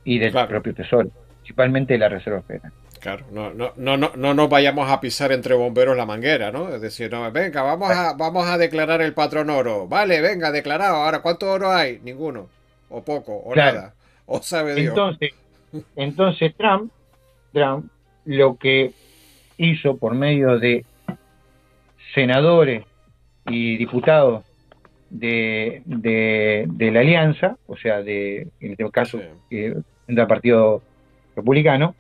y del claro, propio Tesoro, principalmente de la Reserva Federal. claro. No nos vayamos a pisar entre bomberos la manguera, ¿no? Es decir, no, venga, vamos a declarar el patrón oro. Vale, venga, declarado. Ahora, ¿cuánto oro hay? Ninguno. O poco, o Claro, nada. O sabe Dios. entonces, entonces Trump lo que hizo por medio de senadores y diputados de la alianza, o sea, en este Sí, caso, del Partido Republicano,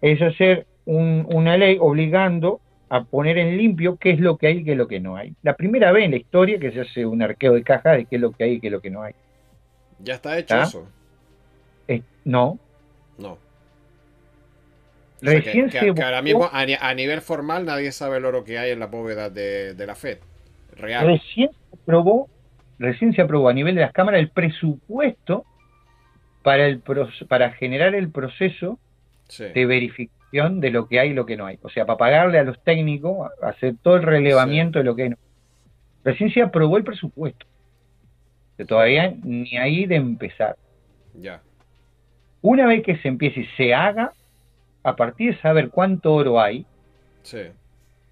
es hacer una ley obligando a poner en limpio qué es lo que hay y qué es lo que no hay. La primera vez en la historia que se hace un arqueo de caja de qué es lo que hay y qué es lo que no hay. ya está hecho ¿Tá? eso. No, No. O sea recién se que ahora mismo votó, a nivel formal nadie sabe el oro que hay en la bóveda de la Fed. Real. recién se aprobó, recién se aprobó a nivel de las cámaras el presupuesto para generar el proceso Sí, de verificación de lo que hay y lo que no hay. O sea, para pagarle a los técnicos, hacer todo el sí. relevamiento de lo que hay. Recién se aprobó el presupuesto, que Joder. todavía ni ahí de empezar. Ya. Una vez que se empiece y se haga, a partir de saber cuánto oro hay, Sí.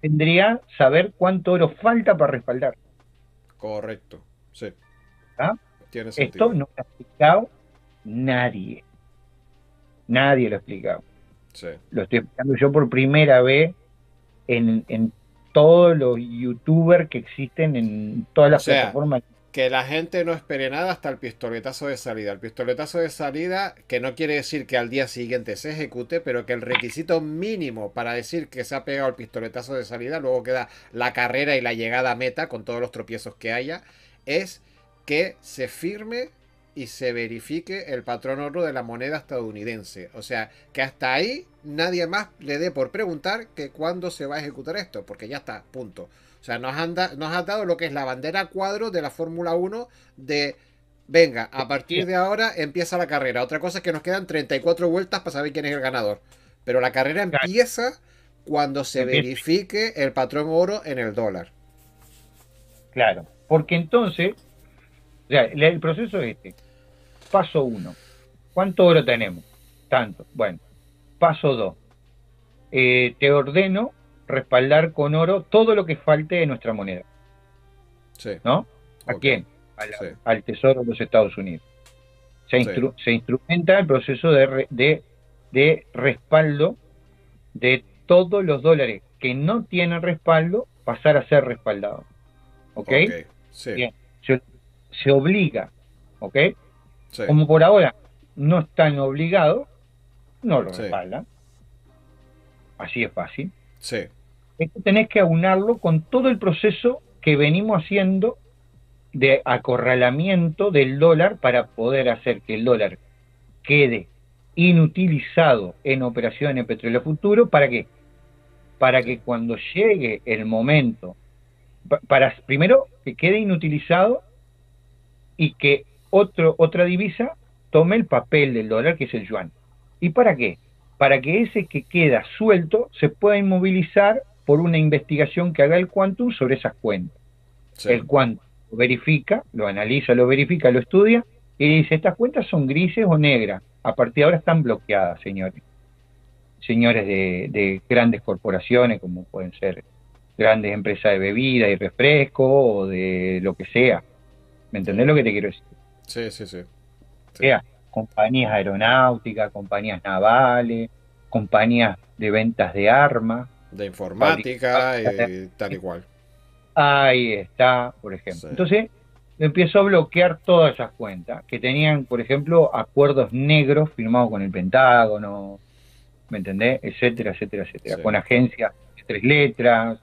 tendría saber cuánto oro falta para respaldar. Correcto. Sí. ¿Tá? Tiene Esto sentido. no lo ha explicado nadie. Nadie lo ha explicado. Sí. Lo estoy explicando yo por primera vez en todos los youtubers que existen en todas O las sea, plataformas. que la gente no espere nada hasta el pistoletazo de salida. El pistoletazo de salida, que no quiere decir que al día siguiente se ejecute, pero que el requisito mínimo para decir que se ha pegado el pistoletazo de salida, luego queda la carrera y la llegada a meta con todos los tropiezos que haya, es que se firme y se verifique el patrón oro de la moneda estadounidense. O sea, que hasta ahí nadie más le dé por preguntar que cuándo se va a ejecutar esto, porque ya está, punto. O sea, nos ha dado lo que es la bandera a cuadro de la Fórmula 1 de, venga, a partir de ahora empieza la carrera. Otra cosa es que nos quedan 34 vueltas para saber quién es el ganador. Pero la carrera Claro, empieza cuando se empieza, verifique el patrón oro en el dólar. claro. Porque entonces, o sea, el proceso es este. Paso 1. ¿Cuánto oro tenemos? Tanto. Bueno, paso 2. Te ordeno respaldar con oro todo lo que falte de nuestra moneda. Sí, ¿No? ¿A ok. quién? Sí, Al Tesoro de los Estados Unidos. sí, Se instrumenta el proceso de respaldo de todos los dólares que no tienen respaldo, pasar a ser respaldados. ¿Ok? ok. Sí, Bien. Se obliga. ¿Ok? sí, Como por ahora no están obligados, no lo sí, respaldan. Así es fácil. sí, Esto tenés que aunarlo con todo el proceso que venimos haciendo de acorralamiento del dólar para poder hacer que el dólar quede inutilizado en operaciones de petróleo futuro. ¿Para qué? Para sí, que cuando llegue el momento, primero que quede inutilizado y que otra divisa tome el papel del dólar, que es el yuan. ¿Y para qué? Para que ese que queda suelto se pueda inmovilizar por una investigación que haga el Quantum sobre esas cuentas. Sí. El Quantum lo verifica, lo analiza, lo verifica, lo estudia y dice, estas cuentas son grises o negras. A partir de ahora están bloqueadas, señores. Señores de grandes corporaciones, como pueden ser grandes empresas de bebida y refresco o de lo que sea. ¿Me entendés lo que te quiero decir? Sí, sí, sí. Sí. Sea compañías aeronáuticas, compañías navales, compañías de ventas de armas, De informática y tal y cual. ahí está, por ejemplo. Sí. Entonces, empezó a bloquear todas esas cuentas que tenían, por ejemplo, acuerdos negros firmados con el Pentágono, ¿me entendés? Etcétera, etcétera, etcétera. Sí. Con agencias de 3 letras,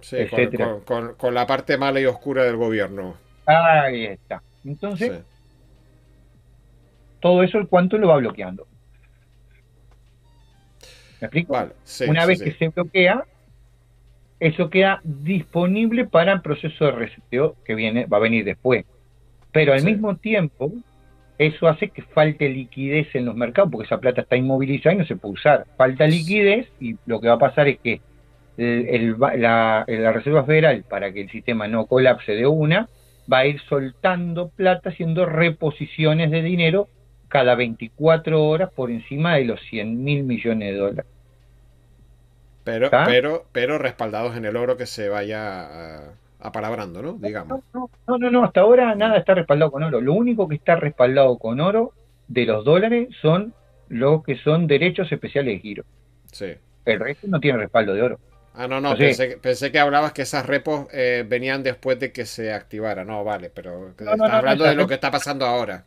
Sí, etcétera. con la parte mala y oscura del gobierno. Ahí está. Entonces, Sí. todo eso el cuánto lo va bloqueando. ¿Me explico? Vale, sí, Una sí, vez sí. que se bloquea, eso queda disponible para el proceso de reseteo que va a venir después. Pero al Sí. mismo tiempo, eso hace que falte liquidez en los mercados, porque esa plata está inmovilizada y no se puede usar. Falta liquidez y lo que va a pasar es que la Reserva Federal, para que el sistema no colapse de una, va a ir soltando plata, haciendo reposiciones de dinero cada 24 horas por encima de los 100.000 millones de dólares. ¿Está? Pero respaldados en el oro que se vaya apalabrando, ¿no? Digamos. No, hasta ahora No. nada está respaldado con oro. Lo único que está respaldado con oro de los dólares son los que son derechos especiales de giro. Sí. El resto no tiene respaldo de oro. Ah, no, Entonces, pensé que hablabas que esas repos venían después de que se activara. No, vale, pero estás no, hablando de esas lo que está pasando ahora.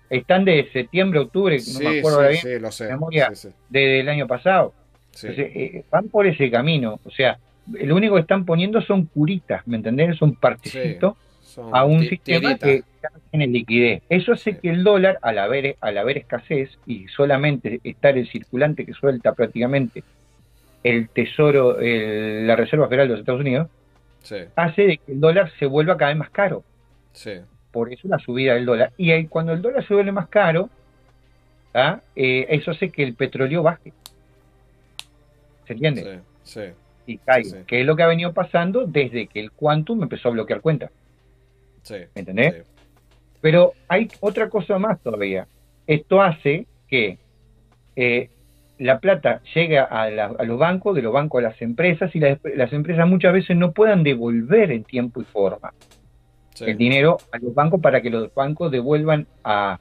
están de septiembre, octubre, no me Sí, acuerdo ahora sí, bien, sí, lo sé. memoria, Sí, sí. del año pasado. Sí, Entonces, van por ese camino. O sea, lo único que están poniendo son curitas, ¿me entendés? Son sí. partecitos a Son un sistema tiritas. que ya no tiene liquidez. Eso Sí, hace que el dólar, al haber escasez y solamente estar el circulante que suelta prácticamente el Tesoro, la Reserva Federal de los Estados Unidos, sí, hace de que el dólar se vuelva cada vez más caro. sí, Por eso la subida del dólar. Y ahí, cuando el dólar se vuelve más caro, ¿ah? Eso hace que el petróleo baje. ¿Se entiende? sí, sí, Y sí, caiga. sí, Que es lo que ha venido pasando desde que el Quantum empezó a bloquear cuentas. sí, ¿Me entendés? sí, Pero hay otra cosa más todavía. Esto hace que la plata llegue a los bancos, de los bancos a las empresas, y las empresas muchas veces no puedan devolver en tiempo y forma sí. el dinero a los bancos para que los bancos devuelvan a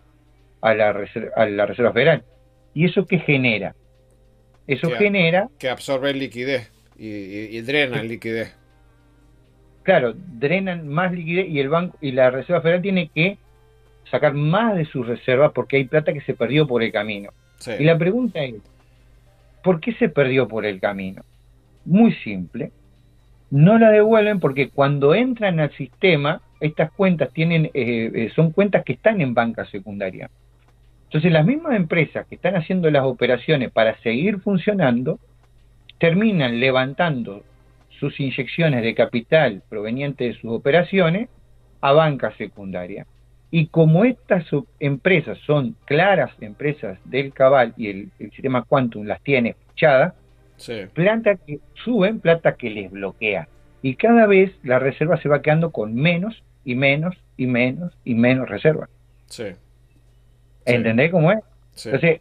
la Reserva Federal. ¿Y eso qué genera? Eso Que, genera, que absorben liquidez y drenan liquidez. claro, drenan más liquidez y el banco y la Reserva Federal tiene que sacar más de sus reservas porque hay plata que se perdió por el camino. Sí, Y la pregunta es, ¿por qué se perdió por el camino? Muy simple, no la devuelven porque cuando entran al sistema, estas cuentas son cuentas que están en banca secundaria. Entonces las mismas empresas que están haciendo las operaciones para seguir funcionando, terminan levantando sus inyecciones de capital provenientes de sus operaciones a banca secundaria. Y como estas empresas son claras empresas del Cabal y el sistema Quantum las tiene fichadas, sí, plata que suben, plata que les bloquea. Y cada vez la reserva se va quedando con menos y menos y menos y menos reservas. sí, sí, ¿Entendés cómo es? sí. Entonces,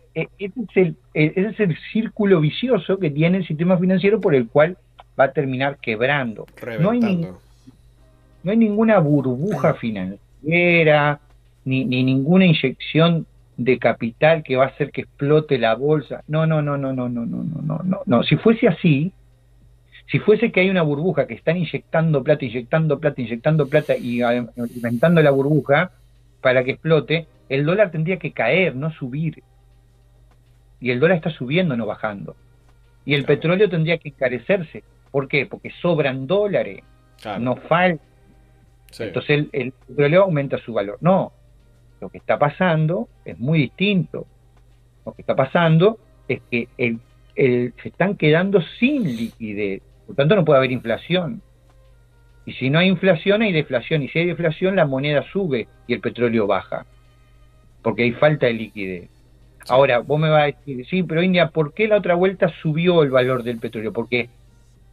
ese es el círculo vicioso que tiene el sistema financiero por el cual va a terminar quebrando. Reventando. No hay ninguna burbuja financiera, ni ninguna inyección de capital que va a hacer que explote la bolsa. No. Si fuese así, si fuese que hay una burbuja que están inyectando plata y alimentando la burbuja para que explote, el dólar tendría que caer, no subir. Y el dólar está subiendo, no bajando. Y el Claro, petróleo tendría que encarecerse. ¿Por qué? Porque sobran dólares, claro. no falta. Sí, Entonces el petróleo aumenta su valor. No, lo que está pasando es muy distinto. Lo que está pasando es que se están quedando sin liquidez. Por tanto, no puede haber inflación. Y si no hay inflación, hay deflación. Y si hay deflación, la moneda sube y el petróleo baja. porque hay falta de liquidez. Sí. Ahora, vos me vas a decir, sí, pero India, ¿por qué la otra vuelta subió el valor del petróleo? Porque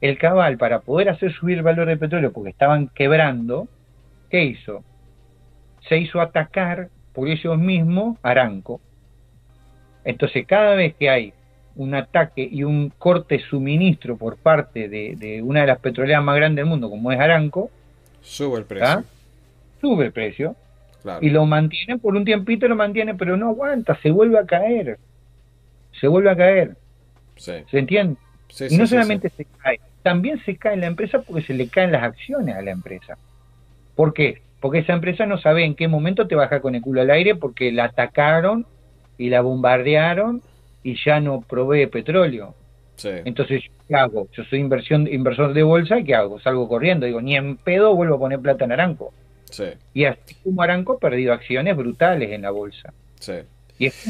el cabal, para poder hacer subir el valor del petróleo, porque estaban quebrando, ¿qué hizo? Se hizo atacar por ellos mismos Aramco. Entonces, cada vez que hay un ataque y un corte de suministro por parte de una de las petroleras más grandes del mundo, como es Aramco, Sube el precio. ¿tá? Sube el precio Claro. y lo mantiene por un tiempito, lo mantiene, pero no aguanta, se vuelve a caer, se vuelve a caer, Sí. ¿se entiende? Sí, Y sí, no sí, sí. solamente se cae, también se cae la empresa porque se le caen las acciones a la empresa. ¿Por qué? Porque esa empresa no sabe en qué momento te baja con el culo al aire porque la atacaron y la bombardearon y ya no provee petróleo. Sí. Entonces, ¿qué hago? Yo soy inversor de bolsa y ¿qué hago? Salgo corriendo, digo, ni en pedo vuelvo a poner plata en Aramco. Sí. Y así como Aramco ha perdido acciones brutales en la bolsa. Sí. Y es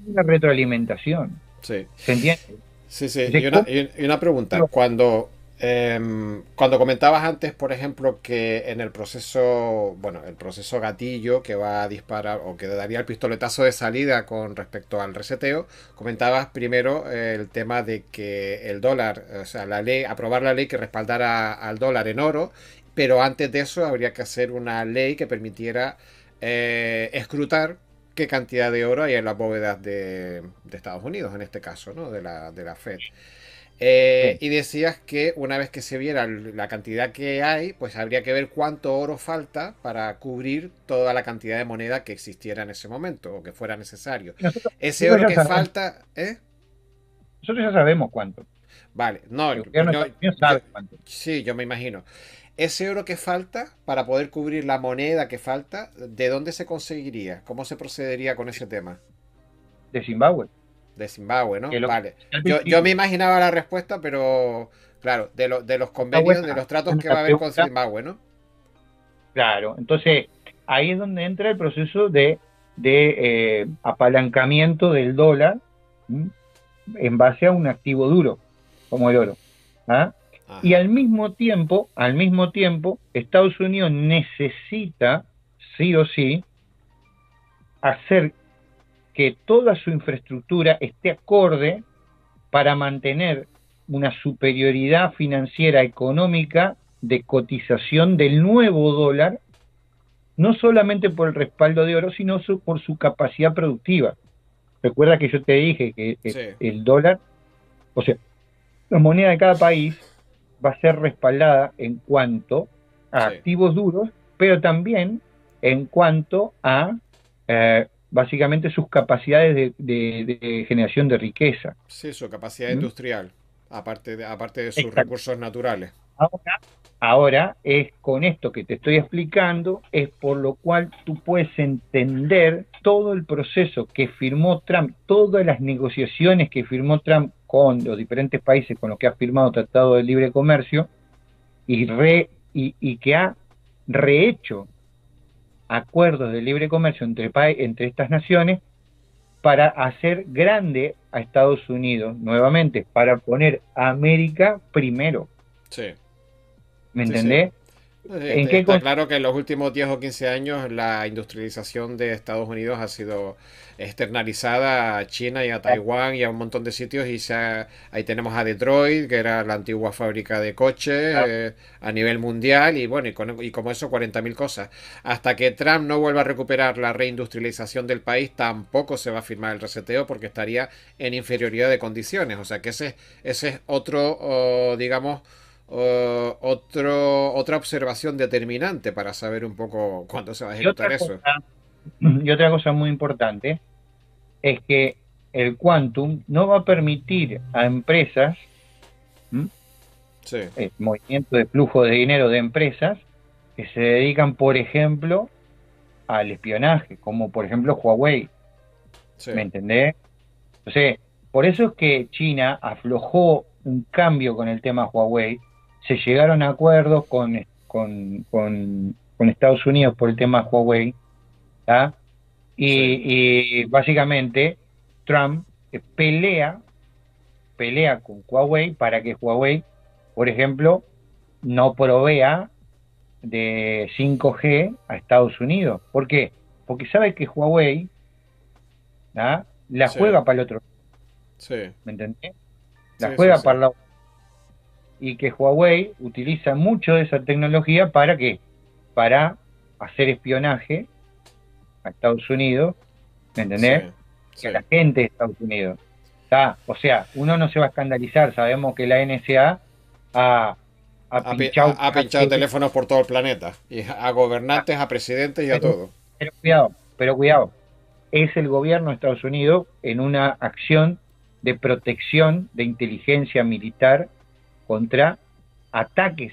una retroalimentación. Sí. ¿Se entiende? Sí, sí. Entonces, ¿cómo? Y una pregunta. Cuando comentabas antes, por ejemplo, que en el proceso, bueno, el proceso gatillo que va a disparar o que daría el pistoletazo de salida con respecto al reseteo, comentabas primero el tema de que el dólar, o sea, la ley, aprobar la ley que respaldara al dólar en oro, pero antes de eso habría que hacer una ley que permitiera escrutar qué cantidad de oro hay en las bóvedas de Estados Unidos, en este caso, ¿no? De la Fed. Sí. Y decías que una vez que se viera la cantidad que hay, pues habría que ver cuánto oro falta para cubrir toda la cantidad de moneda que existiera en ese momento o que fuera necesario. Ese Nosotros oro ya que sabemos, falta, ¿eh? nosotros ya sabemos cuánto. Vale, no, El gobierno de no, Estados Unidos sabe cuánto. sí, yo me imagino. Ese oro que falta para poder cubrir la moneda que falta, ¿de dónde se conseguiría? ¿Cómo se procedería con ese tema? De Zimbabue, De Zimbabue, que ¿no? es lo que Vale. decía al Yo me principio. imaginaba la respuesta, pero claro, de los Está convenios, de buena, los tratos buena que va la a haber con pregunta. Zimbabue, ¿no? Claro, entonces ahí es donde entra el proceso de apalancamiento del dólar, ¿m? En base a un activo duro, como el oro. ¿Ah? Y Ajá. al mismo tiempo, Estados Unidos necesita, sí o sí, hacer que toda su infraestructura esté acorde para mantener una superioridad financiera económica de cotización del nuevo dólar, no solamente por el respaldo de oro, sino por su capacidad productiva. Recuerda que yo te dije que Sí, el dólar, o sea, la moneda de cada país va a ser respaldada en cuanto a sí. activos duros, pero también en cuanto a básicamente sus capacidades de generación de riqueza. Sí, su capacidad ¿Mm? industrial, aparte de sus Exacto. recursos naturales. Ahora es con esto que te estoy explicando, es por lo cual tú puedes entender todo el proceso que firmó Trump, todas las negociaciones que firmó Trump con los diferentes países con los que ha firmado Tratado de Libre Comercio y que ha rehecho acuerdos de libre comercio entre estas naciones para hacer grande a Estados Unidos nuevamente, para poner a América primero. Sí, ¿Me sí, sí. entendés? ¿En qué Está consiste? claro que en los últimos 10 o 15 años la industrialización de Estados Unidos ha sido externalizada a China y a Taiwán y a un montón de sitios ahí tenemos a Detroit, que era la antigua fábrica de coches a nivel mundial y bueno, y como eso 40.000 cosas. Hasta que Trump no vuelva a recuperar la reindustrialización del país, tampoco se va a firmar el reseteo porque estaría en inferioridad de condiciones. O sea que ese es otro, digamos, otra observación determinante para saber un poco cuándo se va a Y ejecutar eso. y otra cosa muy importante es que el quantum no va a permitir a empresas, ¿m? Sí, El movimiento de flujo de dinero de empresas que se dedican, por ejemplo, al espionaje, como por ejemplo Huawei, sí, ¿me entendés? Entonces, por eso es que China aflojó un cambio con el tema Huawei, se llegaron a acuerdos con Estados Unidos por el tema Huawei, ¿tá? sí, Y básicamente Trump pelea con Huawei para que Huawei, por ejemplo, no provea de 5G a Estados Unidos. ¿Por qué? Porque sabe que Huawei ¿ah? La Sí, juega para el otro, sí, ¿me entendés? La sí, sí, juega sí. para la y que Huawei utiliza mucho de esa tecnología ¿para qué? Para hacer espionaje a Estados Unidos, ¿me Sí, entendés? Y sí. a la gente de Estados Unidos. O sea, uno no se va a escandalizar, sabemos que la NSA ha, ha pinchado Ha pinchado carteles, teléfonos por todo el planeta. Y a gobernantes, a presidentes y a pero, todo. pero cuidado, es el gobierno de Estados Unidos en una acción de protección de inteligencia militar contra ataques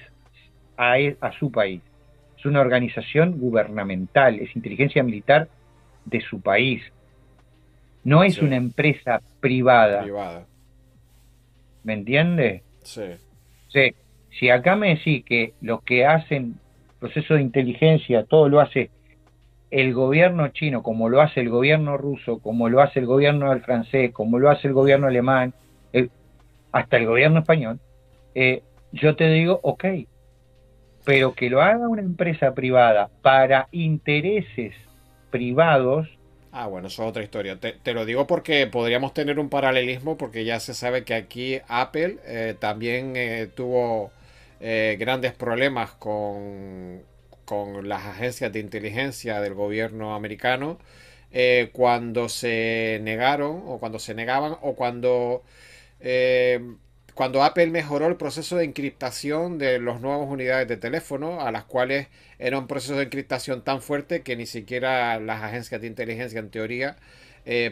a su país. Es una organización gubernamental, es inteligencia militar de su país. No es Sí, una empresa privada, privada. ¿me entiendes? Sí, Sí, si acá me decís que lo que hacen proceso de inteligencia, todo lo hace el gobierno chino, como lo hace el gobierno ruso, como lo hace el gobierno del francés, como lo hace el gobierno alemán, el- hasta el gobierno español, yo te digo, ok, pero que lo haga una empresa privada para intereses privados, ah, bueno, eso es otra historia. Te lo digo porque podríamos tener un paralelismo porque ya se sabe que aquí Apple también tuvo grandes problemas con las agencias de inteligencia del gobierno americano cuando se negaron o cuando se negaban o eh, cuando Apple mejoró el proceso de encriptación de las nuevas unidades de teléfono, a las cuales era un proceso de encriptación tan fuerte que ni siquiera las agencias de inteligencia en teoría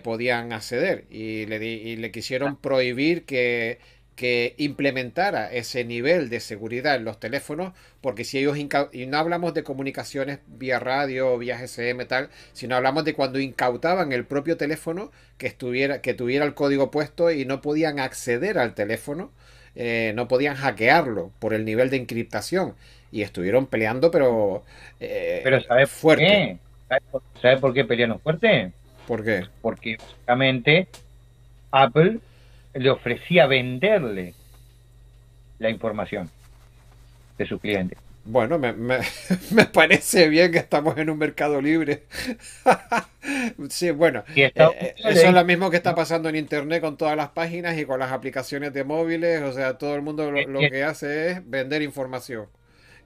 podían acceder y le quisieron prohibir que implementara ese nivel de seguridad en los teléfonos, porque si ellos, y no hablamos de comunicaciones vía radio, vía GSM, tal, sino hablamos de cuando incautaban el propio teléfono que tuviera el código puesto y no podían acceder al teléfono, no podían hackearlo por el nivel de encriptación. Y estuvieron peleando, pero pero ¿sabes por fuerte. qué? ¿Sabe por qué pelearon fuerte? ¿Por qué? Porque básicamente Apple le ofrecía venderle la información de sus clientes. Bueno, me parece bien que estamos en un mercado libre. Sí, bueno, Y Estados Unidos le eso es lo dice, mismo que está no, pasando en Internet con todas las páginas y con las aplicaciones de móviles. O sea, todo el mundo lo que hace es vender información.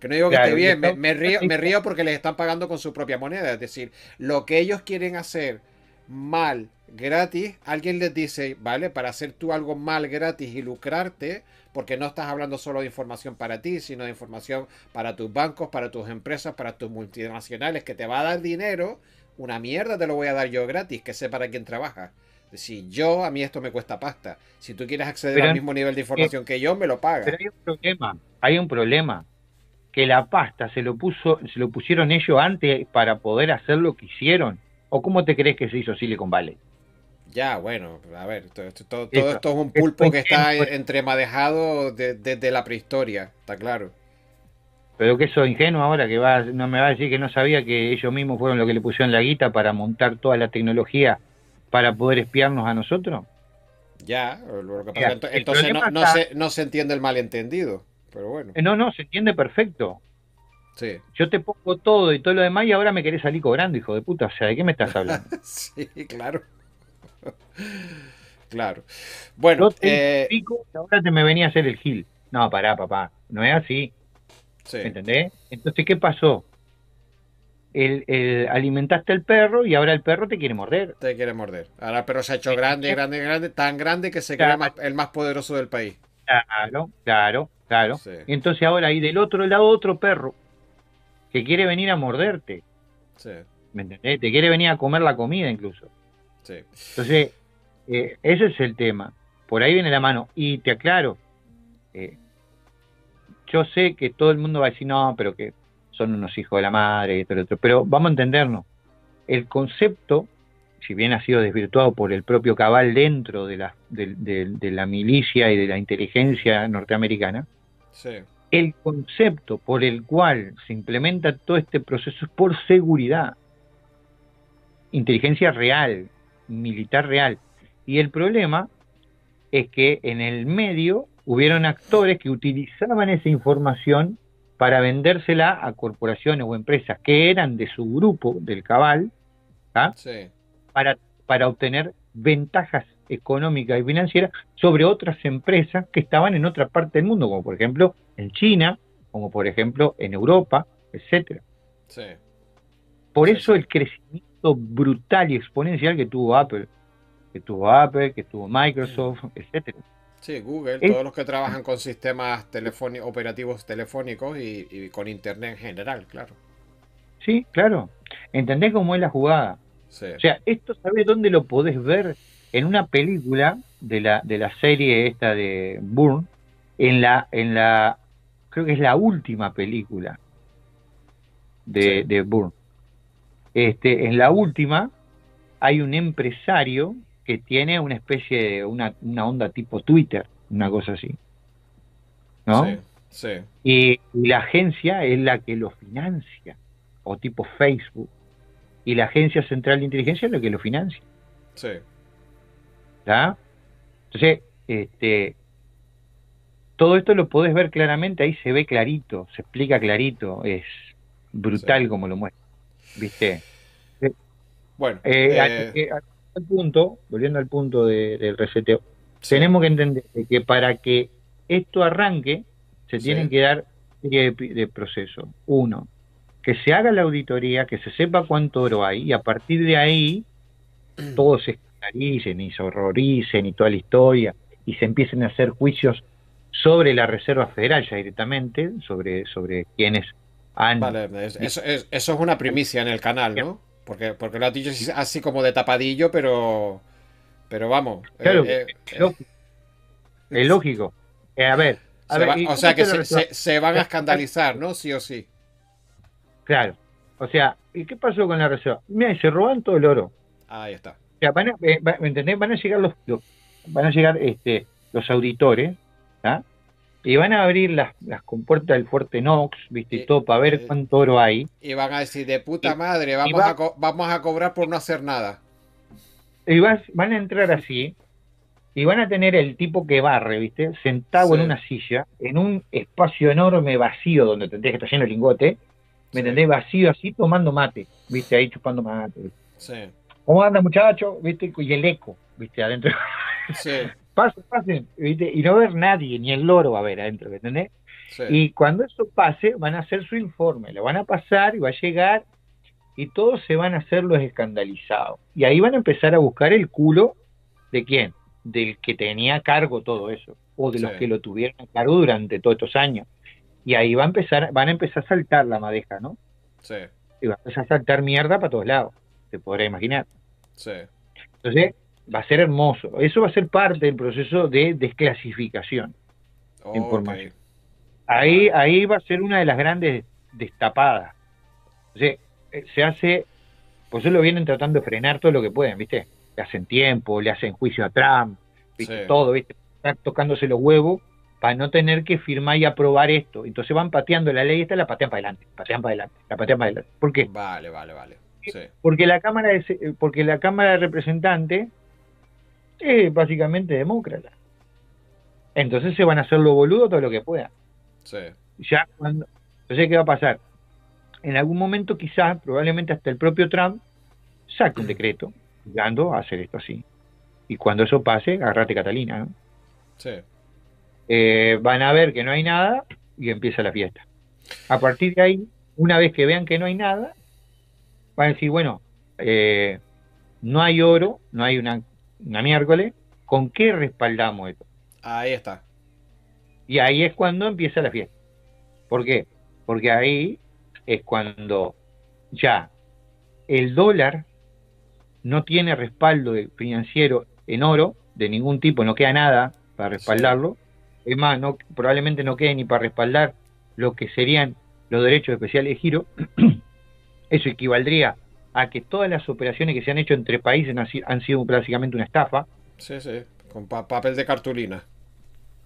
Que no digo que esté claro, y bien, Estados Unidos le me dice, río porque les están pagando con su propia moneda. Es decir, lo que ellos quieren hacer mal, gratis, alguien les dice, vale, para hacer tú algo mal, gratis y lucrarte, porque no estás hablando solo de información para ti, sino de información para tus bancos, para tus empresas, para tus multinacionales, que te va a dar dinero, una mierda te lo voy a dar yo gratis, que sé para quién trabaja. Si yo, a mí esto me cuesta pasta. Si tú quieres acceder al pero, mismo nivel de eh, información que yo, me lo pero pagas. hay un problema, que la pasta se lo pusieron ellos antes para poder hacer lo que hicieron. ¿O cómo te crees que se hizo Silicon Valley? Ya, bueno, a ver, todo Eso, esto es un eso fue pulpo que ingenuo, está entremadejado desde la prehistoria, está claro. pero que eso ingenuo ahora que no me va a decir que no sabía que ellos mismos fueron los que le pusieron la guita para montar toda la tecnología para poder espiarnos a nosotros. Ya, lo que pasa Mira, es que el entonces problema está, no se entiende el malentendido, pero bueno, no, no, se entiende perfecto. sí, Yo te pongo todo y todo lo demás y ahora me querés salir cobrando, hijo de puta. O sea, ¿de qué me estás hablando? sí, claro, claro. Bueno, Yo te hice el pico y ahora te me venía a hacer el gil. No, pará, papá. No es así. ¿Me sí, entendés? Entonces, ¿qué pasó? Alimentaste al perro y ahora el perro te quiere morder. te quiere morder. Ahora el perro se ha hecho ¿Me grande, entendés? grande, grande, tan grande que se cree Claro, el más poderoso del país. claro, claro, claro. Sí, Y entonces ahora hay del otro lado otro perro que quiere venir a morderte. sí, ¿Me entendés? Te quiere venir a comer la comida incluso. sí, Entonces, ese es el tema. Por ahí viene la mano. Y te aclaro, eh, yo sé que todo el mundo va a decir, no, pero que son unos hijos de la madre y esto y lo otro. Pero vamos a entendernos. El concepto, si bien ha sido desvirtuado por el propio Cabal dentro de la milicia y de la inteligencia norteamericana, sí, el concepto por el cual se implementa todo este proceso es por seguridad, inteligencia real, militar real. Y el problema es que en el medio hubieron actores que utilizaban esa información para vendérsela a corporaciones o empresas que eran de su grupo, del Cabal, ¿tá? sí, para para obtener ventajas económicas y financieras sobre otras empresas que estaban en otra parte del mundo, como por ejemplo en China, como por ejemplo en Europa, etcétera. Sí, Por sí, eso sí. el crecimiento brutal y exponencial que tuvo Microsoft, etcétera. Sí, Google, Es, todos los que trabajan con sistemas operativos telefónicos y con internet en general, claro. sí, claro. ¿Entendés cómo es la jugada? Sí, O sea, esto, ¿sabés dónde lo podés ver? En una película de la serie esta de Bourne, creo que es la última película sí, de Bourne. En la última hay un empresario que tiene una especie de una onda tipo Twitter, una cosa así, sí, ¿no? sí, Y la agencia es la que lo financia, o tipo Facebook, y la Agencia Central de Inteligencia es la que lo financia, sí. ¿tá? Entonces, todo esto lo podés ver claramente, ahí se ve clarito, se explica clarito, es Sí. brutal como lo muestra, ¿viste? Eh, Bueno, volviendo al punto del reseteo, sí, tenemos que entender que para que esto arranque, se tienen sí, que dar serie de procesos. Uno, que se haga la auditoría, que se sepa cuánto oro hay, y a partir de ahí todos se escandalice y se horroricen y toda la historia, y se empiecen a hacer juicios sobre la Reserva Federal ya directamente, sobre quienes han... vale, eso es una primicia en el canal, ¿no? Porque lo has dicho así como de tapadillo, pero vamos, Claro, es lógico. Es lógico. A ver, ¿y o cómo sea que está la Reserva? se van a escandalizar, ¿no? Sí o sí. Claro. O sea, ¿y qué pasó con la Reserva? Mira, se roban todo el oro. Ahí está. O sea, ¿me entendés? Van a llegar van a llegar los auditores, ¿ah? Y van a abrir las compuertas del Fuerte Knox, ¿viste? Y Y, todo para ver eh, cuánto oro hay. y van a decir, de puta Y, madre, y, va, vamos a cobrar por no hacer nada. van a entrar así y van a tener el tipo que barre, ¿viste? Sentado en Sí, una silla, en un espacio enorme vacío donde tendría que estar lleno de lingote, ¿me sí, entendés? Vacío así, tomando mate, ¿viste? Ahí chupando mate, ¿viste? sí, ¿Cómo anda, muchacho? ¿Viste? Y el eco, ¿viste? Adentro. sí, Pasen, ¿viste? Y no ver nadie, ni el loro va a ver adentro, ¿me entendés? sí. Y cuando eso pase, van a hacer su informe, lo van a pasar y va a llegar y todos se van a hacer los escandalizados. Y ahí van a empezar a buscar el culo de quién, del que tenía a cargo todo eso, o de Sí, los que lo tuvieron a cargo durante todos estos años. Y ahí van a empezar a saltar la madeja, ¿no? sí, Y va a empezar a saltar mierda para todos lados, te podrás imaginar. sí. Entonces, va a ser hermoso. Eso va a ser parte del proceso de desclasificación de Ok, información. Ahí, vale. ahí va a ser una de las grandes destapadas. Entonces, se hace, pues eso lo vienen tratando de frenar todo lo que pueden, ¿viste? Le hacen tiempo, le hacen juicio a Trump, Sí, ¿viste? Todo, ¿viste? Están tocándose los huevos para no tener que firmar y aprobar esto. Entonces van pateando la ley esta, la patean para adelante, patean para adelante, la patean para adelante. ¿Por qué? vale, vale, vale. Sí, Porque la Cámara de Representantes es básicamente demócrata. Entonces se van a hacer lo boludo todo lo que puedan. sí, Entonces, ¿qué va a pasar? En algún momento quizás, probablemente hasta el propio Trump, saque un decreto obligando a hacer esto así. Y cuando eso pase, agárrate Catalina, ¿no? sí. Van a ver que no hay nada y empieza la fiesta. A partir de ahí, una vez que vean que no hay nada, van a decir, bueno, no hay oro, no hay una miércoles, ¿con qué respaldamos esto? Ahí está. Y ahí es cuando empieza la fiesta. ¿Por qué? Porque ahí es cuando ya el dólar no tiene respaldo financiero en oro de ningún tipo, no queda nada para Sí, respaldarlo. Es más, probablemente no quede ni para respaldar lo que serían los derechos especiales de giro. Eso equivaldría a que todas las operaciones que se han hecho entre países han sido básicamente una estafa, sí, sí. Con papel de cartulina.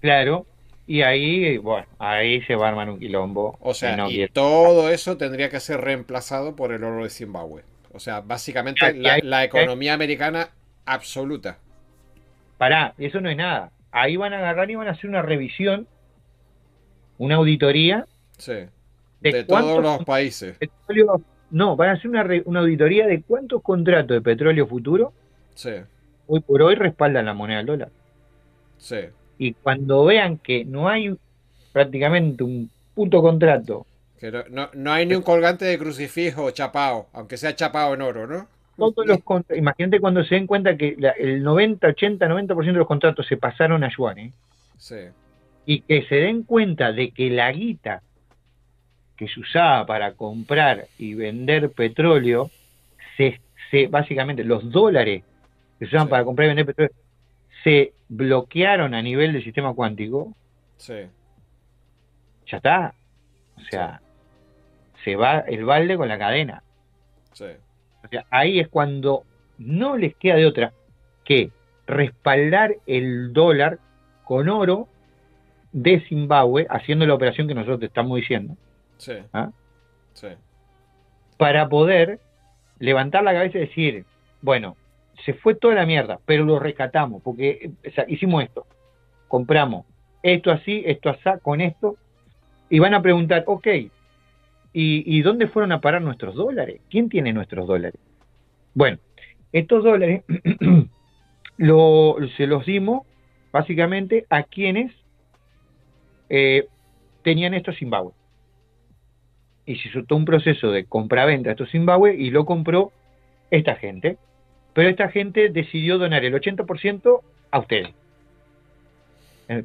claro, y ahí, bueno, ahí se va a armar un quilombo O que sea, no y quiere. todo eso tendría que ser reemplazado por el oro de Zimbabue. O sea, básicamente Y ahí, la economía americana absoluta. pará, eso no es nada. Ahí van a agarrar y van a hacer una revisión, una auditoría Sí. de De todos cuántos los países. petróleo, no, van a hacer una auditoría de cuántos contratos de petróleo futuro Sí, Hoy por hoy respaldan la moneda del dólar. sí. Y cuando vean que no hay prácticamente un puto contrato, Que no hay ni un colgante de crucifijo chapado, aunque sea chapado en oro, ¿no? todos los imagínate cuando se den cuenta que el 90, 80, 90% de los contratos se pasaron a yuanes, Sí, y que se den cuenta de que la guita que se usaba para comprar y vender petróleo, se, básicamente los dólares que se usaban sí, para comprar y vender petróleo, se bloquearon a nivel del sistema cuántico, sí, ya está. O sí, sea, se va el balde con la cadena. sí, O sea, ahí es cuando no les queda de otra que respaldar el dólar con oro de Zimbabue, haciendo la operación que nosotros te estamos diciendo, sí, ¿ah? sí, Para poder levantar la cabeza y decir, bueno, se fue toda la mierda, pero lo rescatamos, porque o sea, hicimos esto, compramos esto así, con esto, y van a preguntar, ok, ¿y dónde fueron a parar nuestros dólares? ¿Quién tiene nuestros dólares? Bueno, estos dólares se los dimos básicamente a quienes eh, tenían estos Zimbabue. Y se hizo todo un proceso de compra-venta de estos Zimbabue y lo compró esta gente. Pero esta gente decidió donar el 80% a ustedes.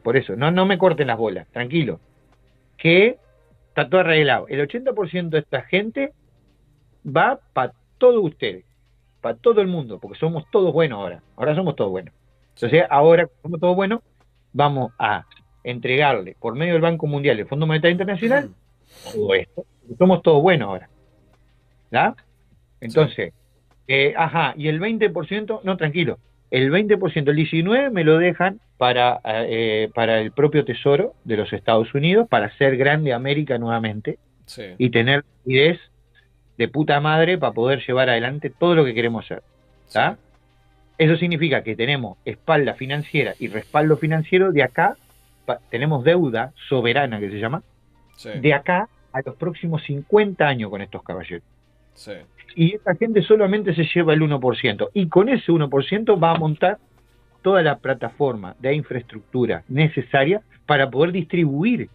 Por eso, no me corten las bolas, tranquilo. Que está todo arreglado. El 80% de esta gente va para todos ustedes, para todo el mundo, porque somos todos buenos ahora. Ahora somos todos buenos. sí, Entonces, ahora, como somos todos buenos, vamos a entregarle por medio del Banco Mundial y el Fondo Monetario Internacional todo esto. Somos todos buenos ahora. ¿Ya? sí, Entonces, y el 20%, no, tranquilo, el 20%, el 19% me lo dejan para el propio Tesoro de los Estados Unidos, para hacer grande América nuevamente sí, y tener liquidez de puta madre para poder llevar adelante todo lo que queremos hacer. sí, ¿Tá? Eso significa que tenemos espalda financiera y respaldo financiero de acá, tenemos deuda soberana que se llama, sí, de acá a los próximos 50 años con estos caballeros. sí, Y esta gente solamente se lleva el 1%, y con ese 1% va a montar toda la plataforma de infraestructura necesaria para poder distribuir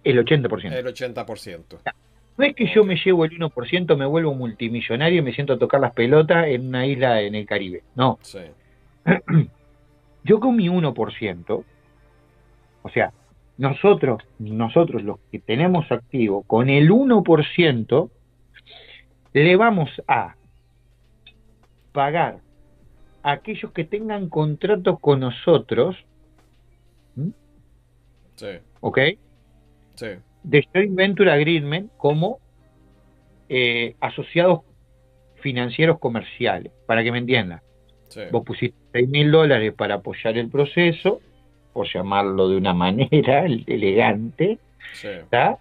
el 80%. el 80%. No es que yo Ok, me llevo el 1%, me vuelvo multimillonario y me siento a tocar las pelotas en una isla en el Caribe. No. sí, Yo con mi 1%, o sea, nosotros los que tenemos activo, con el 1% le vamos a pagar a aquellos que tengan contrato con nosotros, ¿m? sí, ¿Ok? sí, De Joint Venture Agreement como asociados financieros comerciales, para que me entiendan. sí, Vos pusiste $6.000 para apoyar el proceso, por llamarlo de una manera elegante, sí, ¿tá?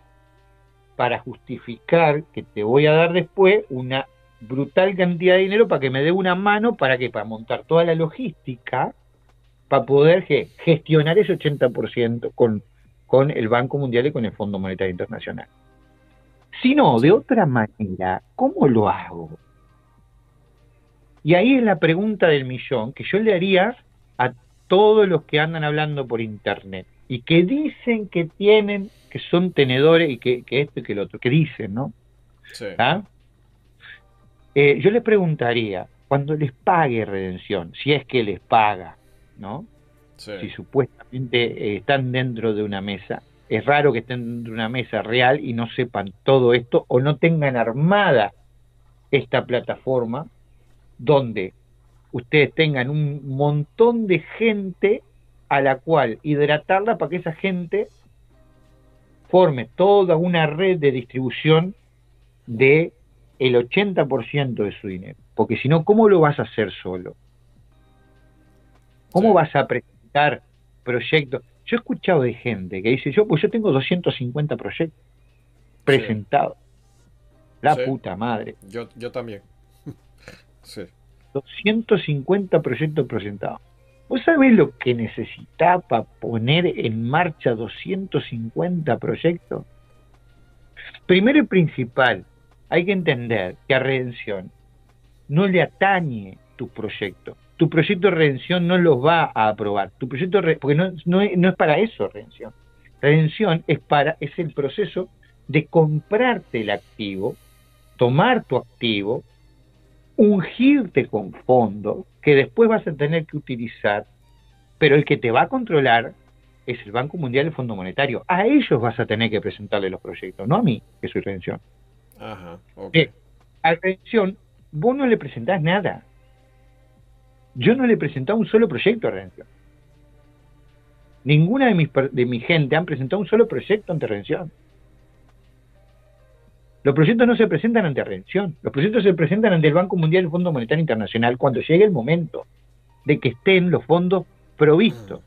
Para justificar que te voy a dar después una brutal cantidad de dinero para que me dé una mano, para montar toda la logística, para poder gestionar ese 80% con el Banco Mundial y con el Fondo Monetario Internacional. Si no, sí, de otra manera, ¿cómo lo hago? Y ahí es la pregunta del millón que yo le haría a todos los que andan hablando por internet y que dicen que tienen, que son tenedores y que esto y que el otro, que dicen, ¿no? sí, ¿Ah? Yo les preguntaría, cuando les pague Redención, si es que les paga, ¿no? sí, Si supuestamente están dentro de una mesa, es raro que estén dentro de una mesa real y no sepan todo esto o no tengan armada esta plataforma donde ustedes tengan un montón de gente a la cual hidratarla para que esa gente forme toda una red de distribución de el 80% de su dinero. Porque si no, ¿cómo lo vas a hacer solo? sí, ¿Cómo vas a presentar proyectos? Yo he escuchado de gente que dice, pues yo tengo 250 proyectos sí, presentados. La sí, puta madre. yo también. Sí, 250 proyectos presentados. ¿Vos sabés lo que necesitás para poner en marcha 250 proyectos? Primero y principal, hay que entender que a Redención no le atañe tu proyecto. Tu proyecto de redención no los va a aprobar. Tu proyecto porque no es para eso redención. Redención es el proceso de comprarte el activo, tomar tu activo, ungirte con fondos que después vas a tener que utilizar, pero el que te va a controlar es el Banco Mundial y el Fondo Monetario. A ellos vas a tener que presentarle los proyectos, no a mí, que soy redención. Ajá, okay. A redención vos no le presentás nada. Yo no le he presentado un solo proyecto a redención. Ninguna de mi gente han presentado un solo proyecto ante redención. Los proyectos no se presentan ante redención. Los proyectos se presentan ante el Banco Mundial y el Fondo Monetario Internacional cuando llegue el momento de que estén los fondos provistos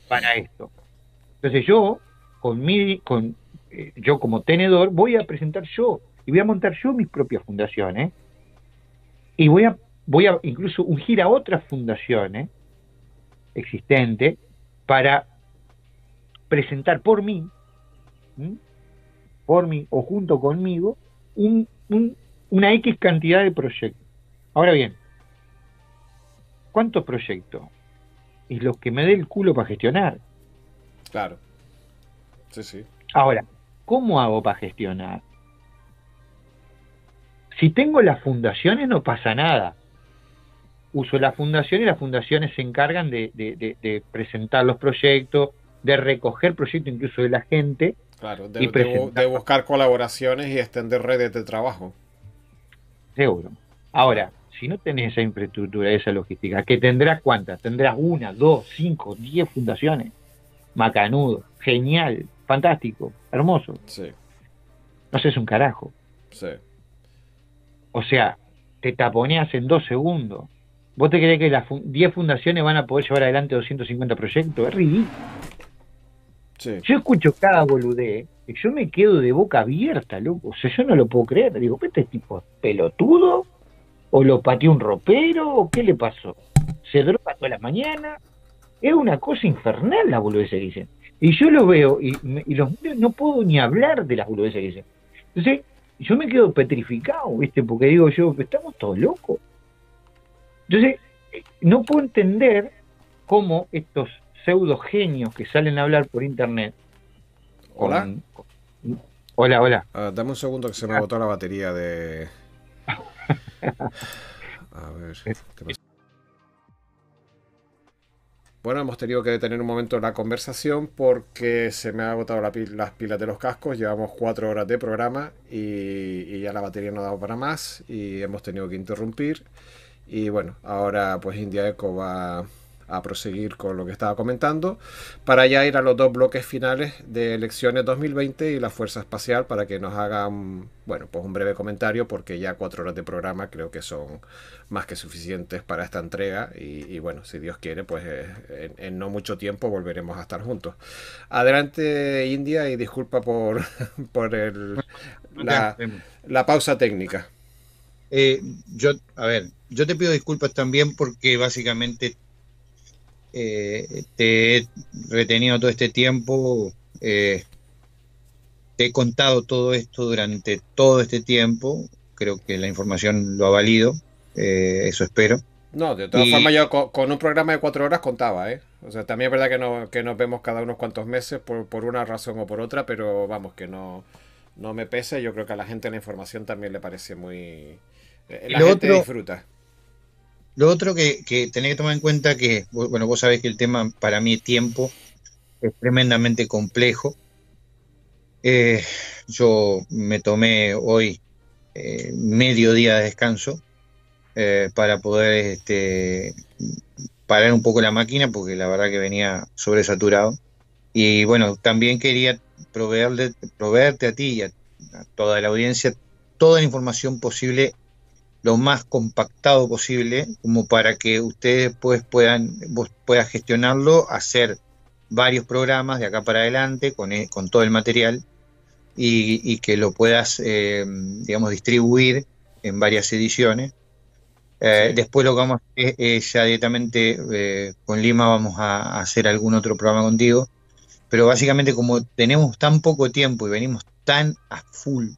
para esto. Entonces yo como tenedor voy a presentar yo y voy a montar yo mis propias fundaciones y voy a incluso ungir a otras fundaciones existentes para presentar por mí o junto conmigo una X cantidad de proyectos. Ahora bien, ¿cuántos proyectos? Y los que me dé el culo para gestionar. Claro. Sí, sí. Ahora, ¿cómo hago para gestionar? Si tengo las fundaciones no pasa nada. Uso la fundación y las fundaciones se encargan de presentar los proyectos, de recoger proyectos incluso de la gente. Claro, de buscar colaboraciones y extender redes de trabajo. Seguro. Ahora, si no tenés esa infraestructura, esa logística, ¿que tendrás cuántas? Tendrás 1, 2, 5, 10 fundaciones. Macanudo, genial, fantástico, hermoso. Sí. No sé, es un carajo. Sí. O sea, te taponeas en 2 segundos. ¿Vos te creés que las 10 fundaciones van a poder llevar adelante 250 proyectos? Es ridículo. Sí. Yo escucho cada boludez y yo me quedo de boca abierta, loco. O sea, yo no lo puedo creer. Digo, ¿este tipo es pelotudo? ¿O lo pateó un ropero? ¿O qué le pasó? ¿Se droga todas las mañanas? Es una cosa infernal la boludez que dicen. Y yo lo veo y no puedo ni hablar de las boludeces que dicen. Entonces, yo me quedo petrificado, ¿viste? Porque digo yo, estamos todos locos. Entonces, no puedo entender cómo estos pseudo genios que salen a hablar por internet. Hola. Hola. Dame un segundo que se me agotó la batería de. A ver. Bueno, hemos tenido que detener un momento la conversación porque se me ha agotado las pilas de los cascos. Llevamos 4 horas de programa y ya la batería no ha dado para más y hemos tenido que interrumpir. Y bueno, ahora pues India Eco va a proseguir con lo que estaba comentando para ya ir a los 2 bloques finales de elecciones 2020 y la Fuerza Espacial para que nos hagan, bueno, pues un breve comentario porque ya 4 horas de programa creo que son más que suficientes para esta entrega y bueno, si Dios quiere, pues en no mucho tiempo volveremos a estar juntos. Adelante India y disculpa por la pausa técnica. Yo te pido disculpas también porque básicamente te he retenido todo este tiempo, te he contado todo esto durante todo este tiempo, creo que la información lo ha valido, eso espero. No, de todas formas yo con un programa de 4 horas contaba, ¿eh? O sea, también es verdad que nos vemos cada unos cuantos meses por una razón o por otra, pero vamos, que no me pese, yo creo que a la gente la información también le parece muy... La gente disfruta. Lo otro que tenés que tomar en cuenta que, bueno, vos sabés que el tema para mí tiempo es tremendamente complejo. Yo me tomé hoy medio día de descanso para poder parar un poco la máquina porque la verdad que venía sobresaturado. Y bueno, también quería proveerte a ti y a toda la audiencia toda la información posible, lo más compactado posible, como para que ustedes pues vos puedas gestionarlo, hacer varios programas de acá para adelante con todo el material y que lo puedas, digamos, distribuir en varias ediciones. Sí. Después lo que vamos a hacer es ya directamente con Lima vamos a hacer algún otro programa contigo, pero básicamente como tenemos tan poco tiempo y venimos tan a full,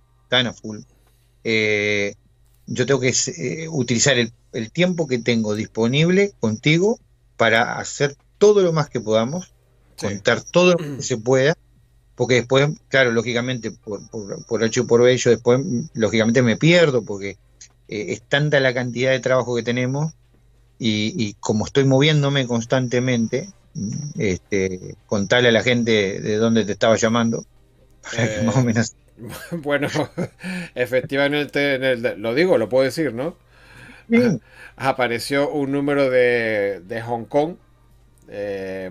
yo tengo que utilizar el tiempo que tengo disponible contigo para hacer todo lo más que podamos, contar todo lo que se pueda, porque después, claro, lógicamente, por hecho y por B, yo después, lógicamente, me pierdo, porque es tanta la cantidad de trabajo que tenemos, y como estoy moviéndome constantemente, contarle a la gente de dónde te estaba llamando, para que más o menos... Bueno, efectivamente, lo digo, lo puedo decir, ¿no? Sí. Apareció un número de Hong Kong,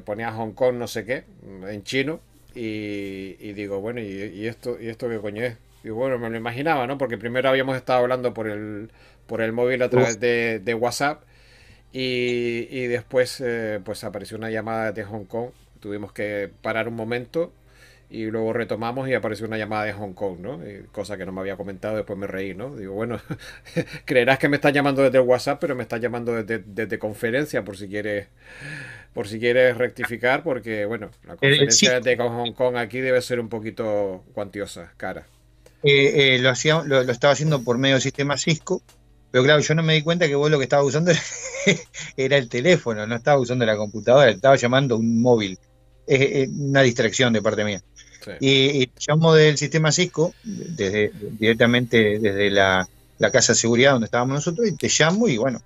ponía Hong Kong no sé qué, en chino, y digo, bueno, ¿y esto qué coño es? Y bueno, me lo imaginaba, ¿no? Porque primero habíamos estado hablando por el móvil a través de WhatsApp, y después pues apareció una llamada de Hong Kong, tuvimos que parar un momento y luego retomamos y apareció una llamada de Hong Kong, ¿no? Cosa que no me había comentado, después me reí, ¿no? Digo, bueno, creerás que me estás llamando desde WhatsApp, pero me estás llamando desde conferencia, por si quieres rectificar, porque, bueno, la conferencia de Hong Kong aquí debe ser un poquito cuantiosa, cara. Lo estaba haciendo por medio del sistema Cisco, pero claro, yo no me di cuenta que vos lo que estabas usando era el teléfono, no estabas usando la computadora, estaba llamando un móvil. Es una distracción de parte mía. Sí. Y llamo del sistema Cisco, directamente desde la casa de seguridad donde estábamos nosotros, y te llamo y bueno,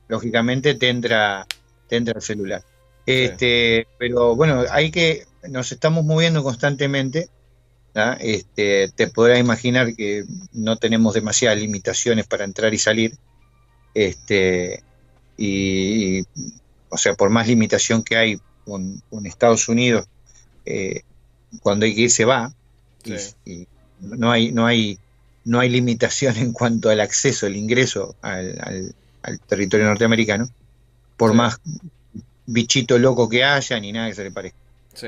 lógicamente te entra el celular. Sí. Pero bueno, nos estamos moviendo constantemente, ¿tá? Te podrás imaginar que no tenemos demasiadas limitaciones para entrar y salir, o sea, por más limitación que hay con Estados Unidos, cuando hay que ir se va, sí. y no hay limitación en cuanto al acceso, el ingreso al territorio norteamericano, por sí. más bichito loco que haya, ni nada que se le parezca. Sí.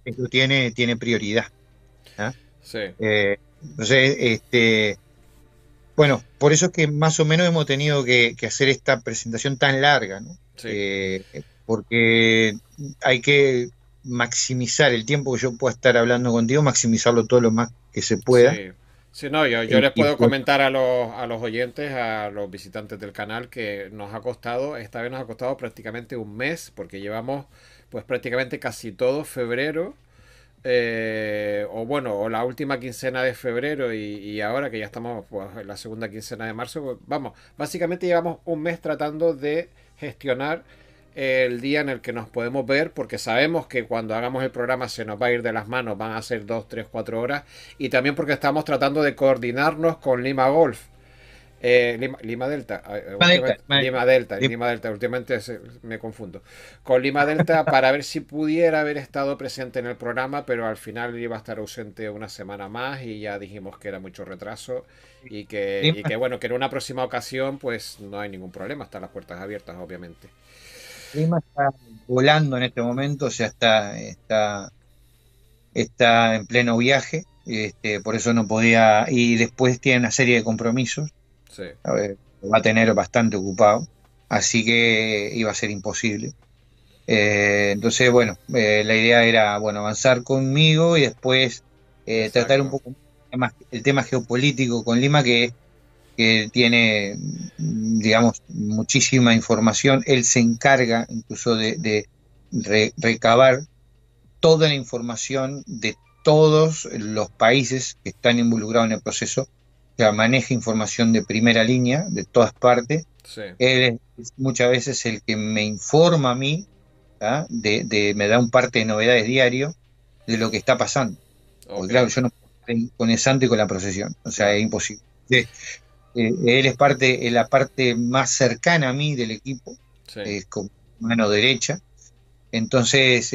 Esto tiene prioridad. Sí. Entonces, bueno, por eso es que más o menos hemos tenido que hacer esta presentación tan larga, ¿no? Sí. Porque hay que maximizar el tiempo que yo pueda estar hablando contigo, maximizarlo todo lo más que se pueda. Sí, sí, no, yo les puedo comentar a los oyentes, a los visitantes del canal, que esta vez nos ha costado prácticamente un mes, porque llevamos pues prácticamente casi todo febrero, o la última quincena de febrero, y ahora que ya estamos pues, en la segunda quincena de marzo, pues, vamos, básicamente llevamos un mes tratando de gestionar el día en el que nos podemos ver, porque sabemos que cuando hagamos el programa se nos va a ir de las manos, van a ser 2, 3, 4 horas, y también porque estamos tratando de coordinarnos con Lima Golf, Lima Delta, Lima Delta, últimamente me confundo, con Lima Delta para ver si pudiera haber estado presente en el programa, pero al final iba a estar ausente una semana más y ya dijimos que era mucho retraso y que bueno, que en una próxima ocasión pues no hay ningún problema, están las puertas abiertas, obviamente. Lima está volando en este momento, o sea, está en pleno viaje, por eso no podía, y después tiene una serie de compromisos, sí. Va a tener bastante ocupado, así que iba a ser imposible. Entonces, bueno, la idea era, bueno, avanzar conmigo y después tratar un poco más el tema geopolítico con Lima, que tiene, digamos, muchísima información. Él se encarga incluso de recabar toda la información de todos los países que están involucrados en el proceso, o sea, maneja información de primera línea, de todas partes. Sí. Él es muchas veces el que me informa a mí, me da un parte de novedades diario de lo que está pasando. Okay. Porque claro, yo no puedo estar con el santo y con la procesión, o sea, es imposible. Él es la parte más cercana a mí del equipo, sí. Con mano derecha. Entonces,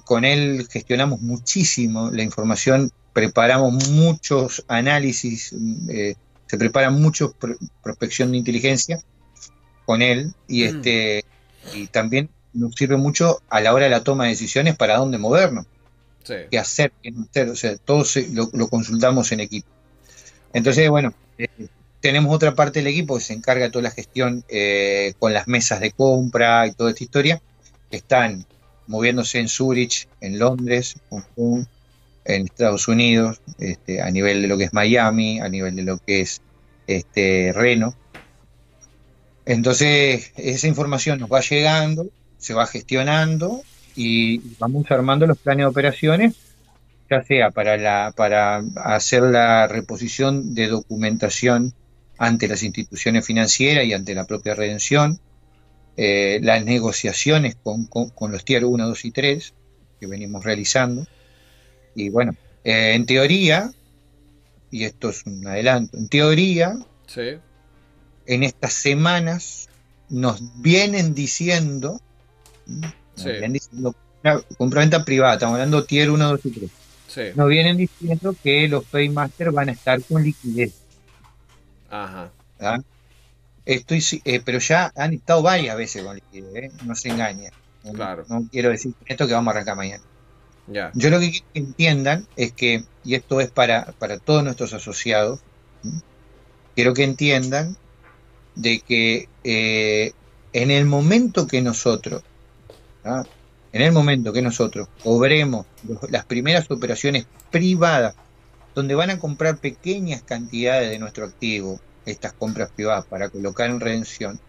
con él gestionamos muchísimo la información, preparamos muchos análisis, se prepara mucho prospección de inteligencia con él, y y también nos sirve mucho a la hora de la toma de decisiones para dónde movernos, sí. qué hacer, qué no hacer, o sea, todo lo consultamos en equipo. Entonces, bueno, tenemos otra parte del equipo que se encarga de toda la gestión con las mesas de compra y toda esta historia, que están moviéndose en Zurich, en Londres, en Estados Unidos, a nivel de lo que es Miami, a nivel de lo que es Reno. Entonces, esa información nos va llegando, se va gestionando y vamos armando los planes de operaciones, ya sea para hacer la reposición de documentación ante las instituciones financieras y ante la propia redención, las negociaciones con los tier 1, 2 y 3 que venimos realizando. Y bueno, en teoría, y esto es un adelanto, en teoría, Sí. en estas semanas nos vienen diciendo, Sí. compra-venta privada, estamos hablando tier 1, 2 y 3, Sí. nos vienen diciendo que los Paymaster van a estar con liquidez. Ajá. ¿Verdad? Pero ya han estado varias veces con liquidez, no se engañen. Claro. No quiero decir esto que vamos a arrancar mañana. Ya. Yo lo que quiero que entiendan es que, y esto es para todos nuestros asociados, quiero que entiendan de que en el momento que nosotros, ¿ah? En el momento que nosotros cobremos las primeras operaciones privadas, donde van a comprar pequeñas cantidades de nuestro activo, estas compras privadas para colocar en redención,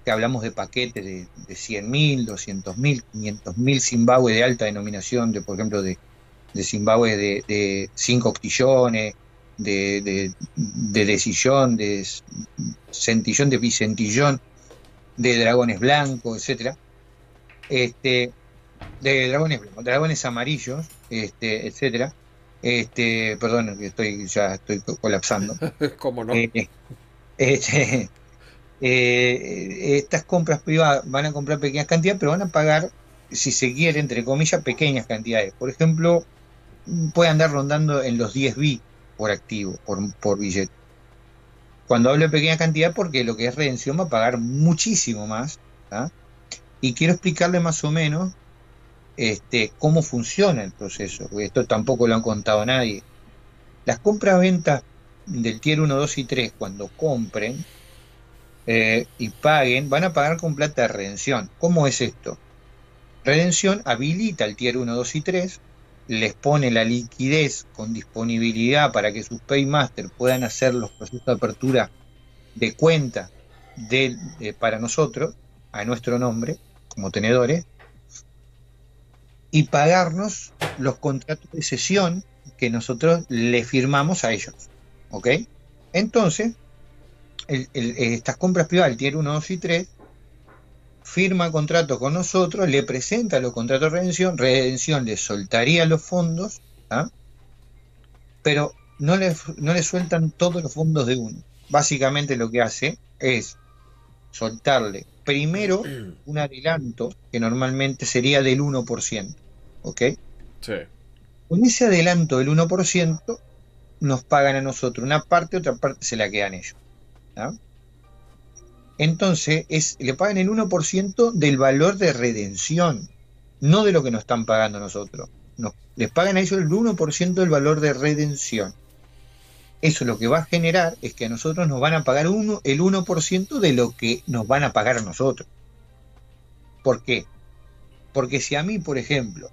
que hablamos de paquetes de 100.000, 200.000, 500.000 Zimbabue de alta denominación, por ejemplo, de Zimbabue de 5 octillones, de decillón, de centillón, de bicentillón, de dragones blancos, etcétera, de dragones blancos, dragones amarillos, etcétera, perdón, que estoy colapsando. ¿Cómo no? Estas compras privadas van a comprar pequeñas cantidades, pero van a pagar, si se quiere, entre comillas, pequeñas cantidades. Por ejemplo, puede andar rondando en los 10 B por activo, por billete. Cuando hablo de pequeña cantidad, porque lo que es redención va a pagar muchísimo más, ¿tá? Y quiero explicarle más o menos cómo funciona el proceso, porque esto tampoco lo han contado a nadie. Las compras-ventas del tier 1, 2 y 3, cuando compren y paguen, van a pagar con plata de redención. ¿Cómo es esto? Redención habilita el tier 1, 2 y 3, les pone la liquidez con disponibilidad para que sus Paymaster puedan hacer los procesos de apertura de cuenta para nosotros, a nuestro nombre, como tenedores, y pagarnos los contratos de cesión que nosotros le firmamos a ellos. ¿Ok? Entonces, estas compras privadas, el tier 1, 2 y 3, firma contrato con nosotros, le presenta los contratos de redención le soltaría los fondos, ¿ah? Pero no le sueltan todos los fondos de uno. Básicamente lo que hace es soltarle primero un adelanto que normalmente sería del 1%, ¿ok? Sí. Con ese adelanto del 1% nos pagan a nosotros una parte, otra parte se la quedan ellos, ¿ah? Entonces le pagan el 1% del valor de redención, no de lo que nos están pagando a nosotros. Les pagan a ellos el 1% del valor de redención. Eso lo que va a generar es que a nosotros nos van a pagar el 1% de lo que nos van a pagar a nosotros. ¿Por qué? Porque si a mí, por ejemplo,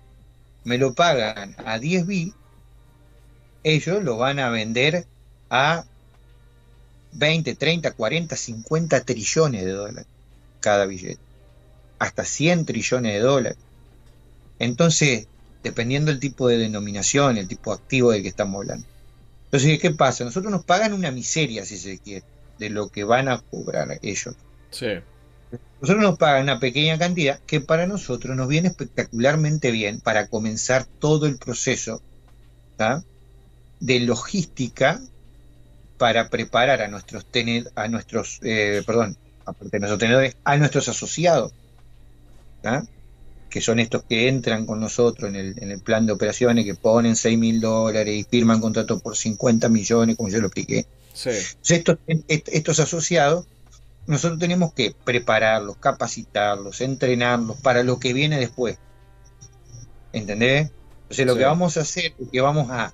me lo pagan a 10 B, ellos lo van a vender a 20, 30, 40, 50 trillones de dólares cada billete, hasta 100 trillones de dólares. Entonces, dependiendo del tipo de denominación, el tipo de activo del que estamos hablando. Entonces, ¿qué pasa? Nosotros nos pagan una miseria, si se quiere, de lo que van a cobrar ellos. Sí. Nosotros nos pagan una pequeña cantidad que para nosotros nos viene espectacularmente bien para comenzar todo el proceso, ¿tá?, de logística para preparar a nuestros tenedores, a nuestros asociados, ¿tá?, que son estos que entran con nosotros en el plan de operaciones, que ponen $6.000 y firman contratos por 50 millones, como yo lo expliqué. Sí. Entonces, estos asociados, nosotros tenemos que prepararlos, capacitarlos, entrenarlos para lo que viene después. ¿Entendés? Entonces, lo que vamos a hacer es que vamos a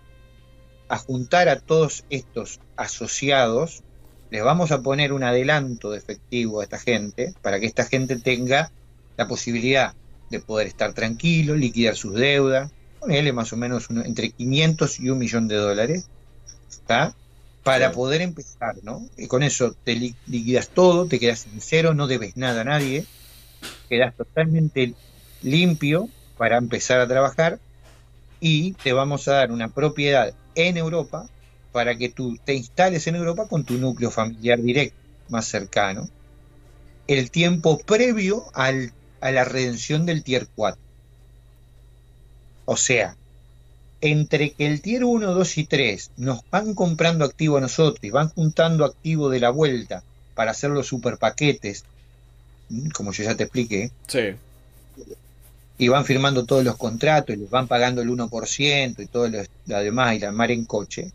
juntar a todos estos asociados, les vamos a poner un adelanto de efectivo a esta gente, para que esta gente tenga la posibilidad de poder estar tranquilo, liquidar sus deudas, ponerle más o menos entre 500 y $1 millón, ¿tá? para poder empezar, ¿no? Y con eso te liquidas todo, te quedas en cero, no debes nada a nadie, quedas totalmente limpio para empezar a trabajar y te vamos a dar una propiedad en Europa para que tú te instales en Europa con tu núcleo familiar directo, más cercano, el tiempo previo a la redención del Tier 4. O sea, entre que el Tier 1, 2 y 3 nos van comprando activo a nosotros y van juntando activo de la vuelta para hacer los super paquetes, como yo ya te expliqué, y van firmando todos los contratos y les van pagando el 1% y todo lo demás y la mar en coche,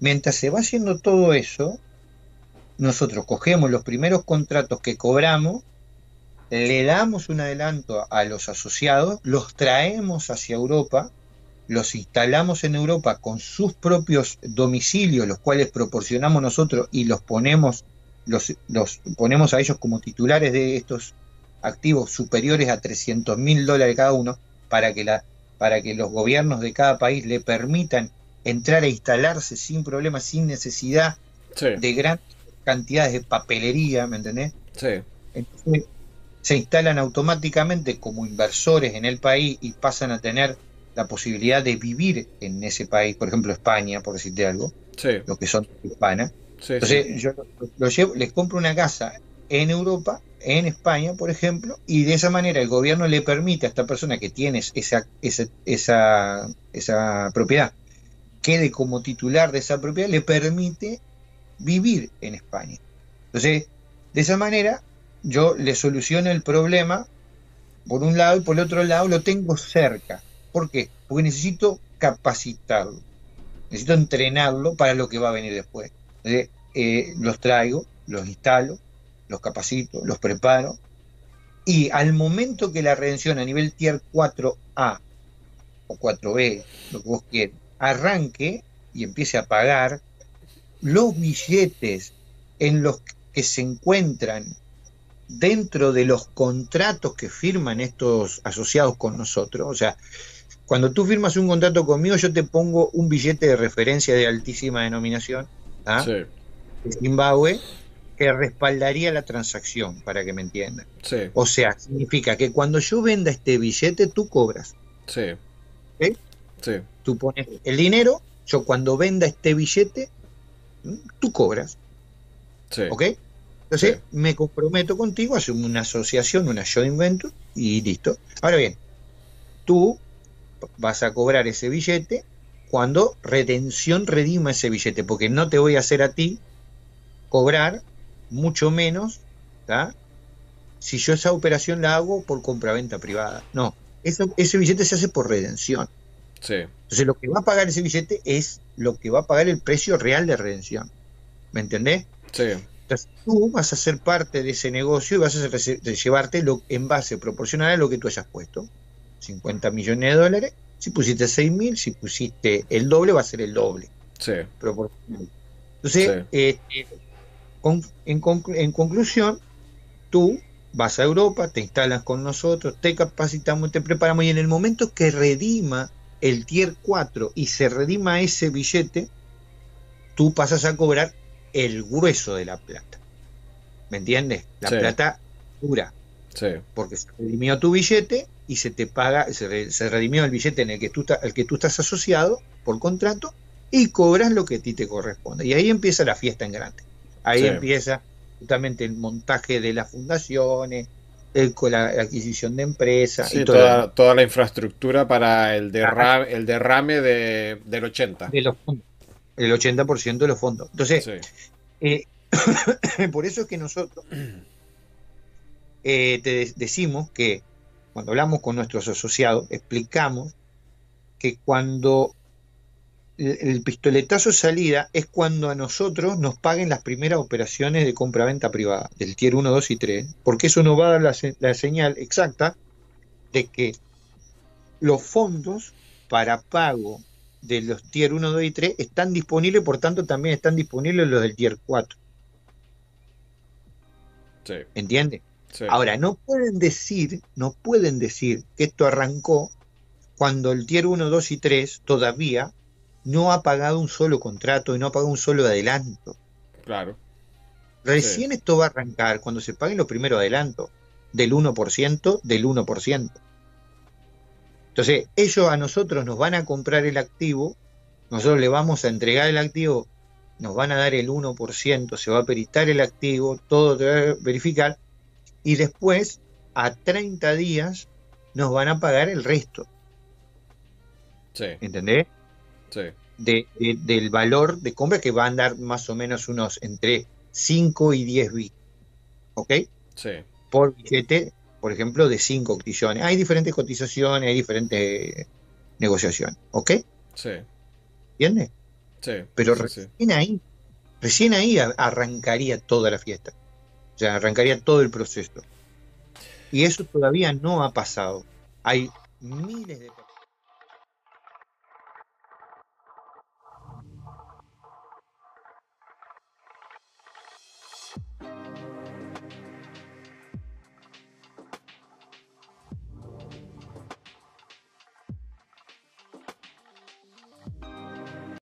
mientras se va haciendo todo eso, nosotros cogemos los primeros contratos que cobramos, le damos un adelanto a los asociados, los traemos hacia Europa, los instalamos en Europa con sus propios domicilios, los cuales proporcionamos nosotros y los ponemos a ellos como titulares de estos activos superiores a $300.000 cada uno, para que los gobiernos de cada país le permitan entrar e instalarse sin problemas, sin necesidad de grandes cantidades de papelería, ¿me entendés? Entonces, se instalan automáticamente como inversores en el país y pasan a tener la posibilidad de vivir en ese país, por ejemplo España, por decirte algo, los que son hispanas. Entonces yo los llevo, les compro una casa en Europa, en España, por ejemplo, y de esa manera el gobierno le permite a esta persona que tiene esa propiedad, quede como titular de esa propiedad, le permite vivir en España. Entonces, de esa manera, yo le soluciono el problema por un lado y por el otro lado lo tengo cerca. ¿Por qué? Porque necesito capacitarlo, necesito entrenarlo para lo que va a venir después. Entonces, los traigo, los instalo, los capacito, los preparo, y al momento que la redención a nivel Tier 4A o 4B, lo que vos quieras, arranque y empiece a pagar, los billetes en los que se encuentran dentro de los contratos que firman estos asociados con nosotros, o sea, cuando tú firmas un contrato conmigo, yo te pongo un billete de referencia de altísima denominación, de Zimbabue, que respaldaría la transacción, para que me entiendan. O sea, significa que cuando yo venda este billete, tú cobras. Tú pones el dinero, yo cuando venda este billete, tú cobras. ¿Ok? Entonces, me comprometo contigo a hacer una asociación, una joint venture, y listo. Ahora bien, tú vas a cobrar ese billete cuando redención redima ese billete, porque no te voy a hacer a ti cobrar mucho menos, si yo esa operación la hago por compraventa privada. No, ese billete se hace por redención. Entonces lo que va a pagar ese billete es lo que va a pagar el precio real de redención. ¿Me entendés? Entonces tú vas a ser parte de ese negocio y vas a llevarte en base proporcional a lo que tú hayas puesto. $50 millones, si pusiste 6.000, si pusiste el doble, va a ser el doble. Proporcional. Entonces, en conclusión, tú vas a Europa, te instalas con nosotros, te capacitamos, te preparamos, y en el momento que redima el Tier 4 y se redima ese billete, tú pasas a cobrar el grueso de la plata. ¿Me entiendes? La plata dura. Porque se redimió tu billete y se te paga, se redimió el billete en el que tú estás asociado por contrato, y cobras lo que a ti te corresponde. Y ahí empieza la fiesta en grande. Ahí empieza justamente el montaje de las fundaciones, con la adquisición de empresas. Y toda la infraestructura para el derrame del 80%. El 80% de los fondos. Entonces, por eso es que nosotros te decimos que cuando hablamos con nuestros asociados, explicamos que cuando el pistoletazo de salida es cuando a nosotros nos paguen las primeras operaciones de compra-venta privada, del Tier 1, 2 y 3, porque eso nos va a dar la señal exacta de que los fondos para pago de los Tier 1, 2 y 3 están disponibles, por tanto también están disponibles los del Tier 4. ¿Entiendes? Ahora, no pueden decir que esto arrancó cuando el Tier 1, 2 y 3 todavía no ha pagado un solo contrato y no ha pagado un solo adelanto. Claro. Recién esto va a arrancar cuando se paguen los primeros adelantos del 1%, del 1%. Entonces, ellos a nosotros nos van a comprar el activo, nosotros le vamos a entregar el activo, nos van a dar el 1%, se va a peritar el activo, todo te va a verificar, y después, a 30 días, nos van a pagar el resto. Sí. ¿Entendés? Sí. Del valor de compra, que va a andar más o menos unos entre 5 y 10 bits. ¿Ok? Sí. Por billete, por ejemplo, de 5 cotizaciones. Hay diferentes cotizaciones, hay diferentes negociaciones. ¿Ok? Sí. ¿Entiendes? Sí. Pero Sí. recién ahí arrancaría toda la fiesta. O sea, arrancaría todo el proceso. Y eso todavía no ha pasado. Hay miles de personas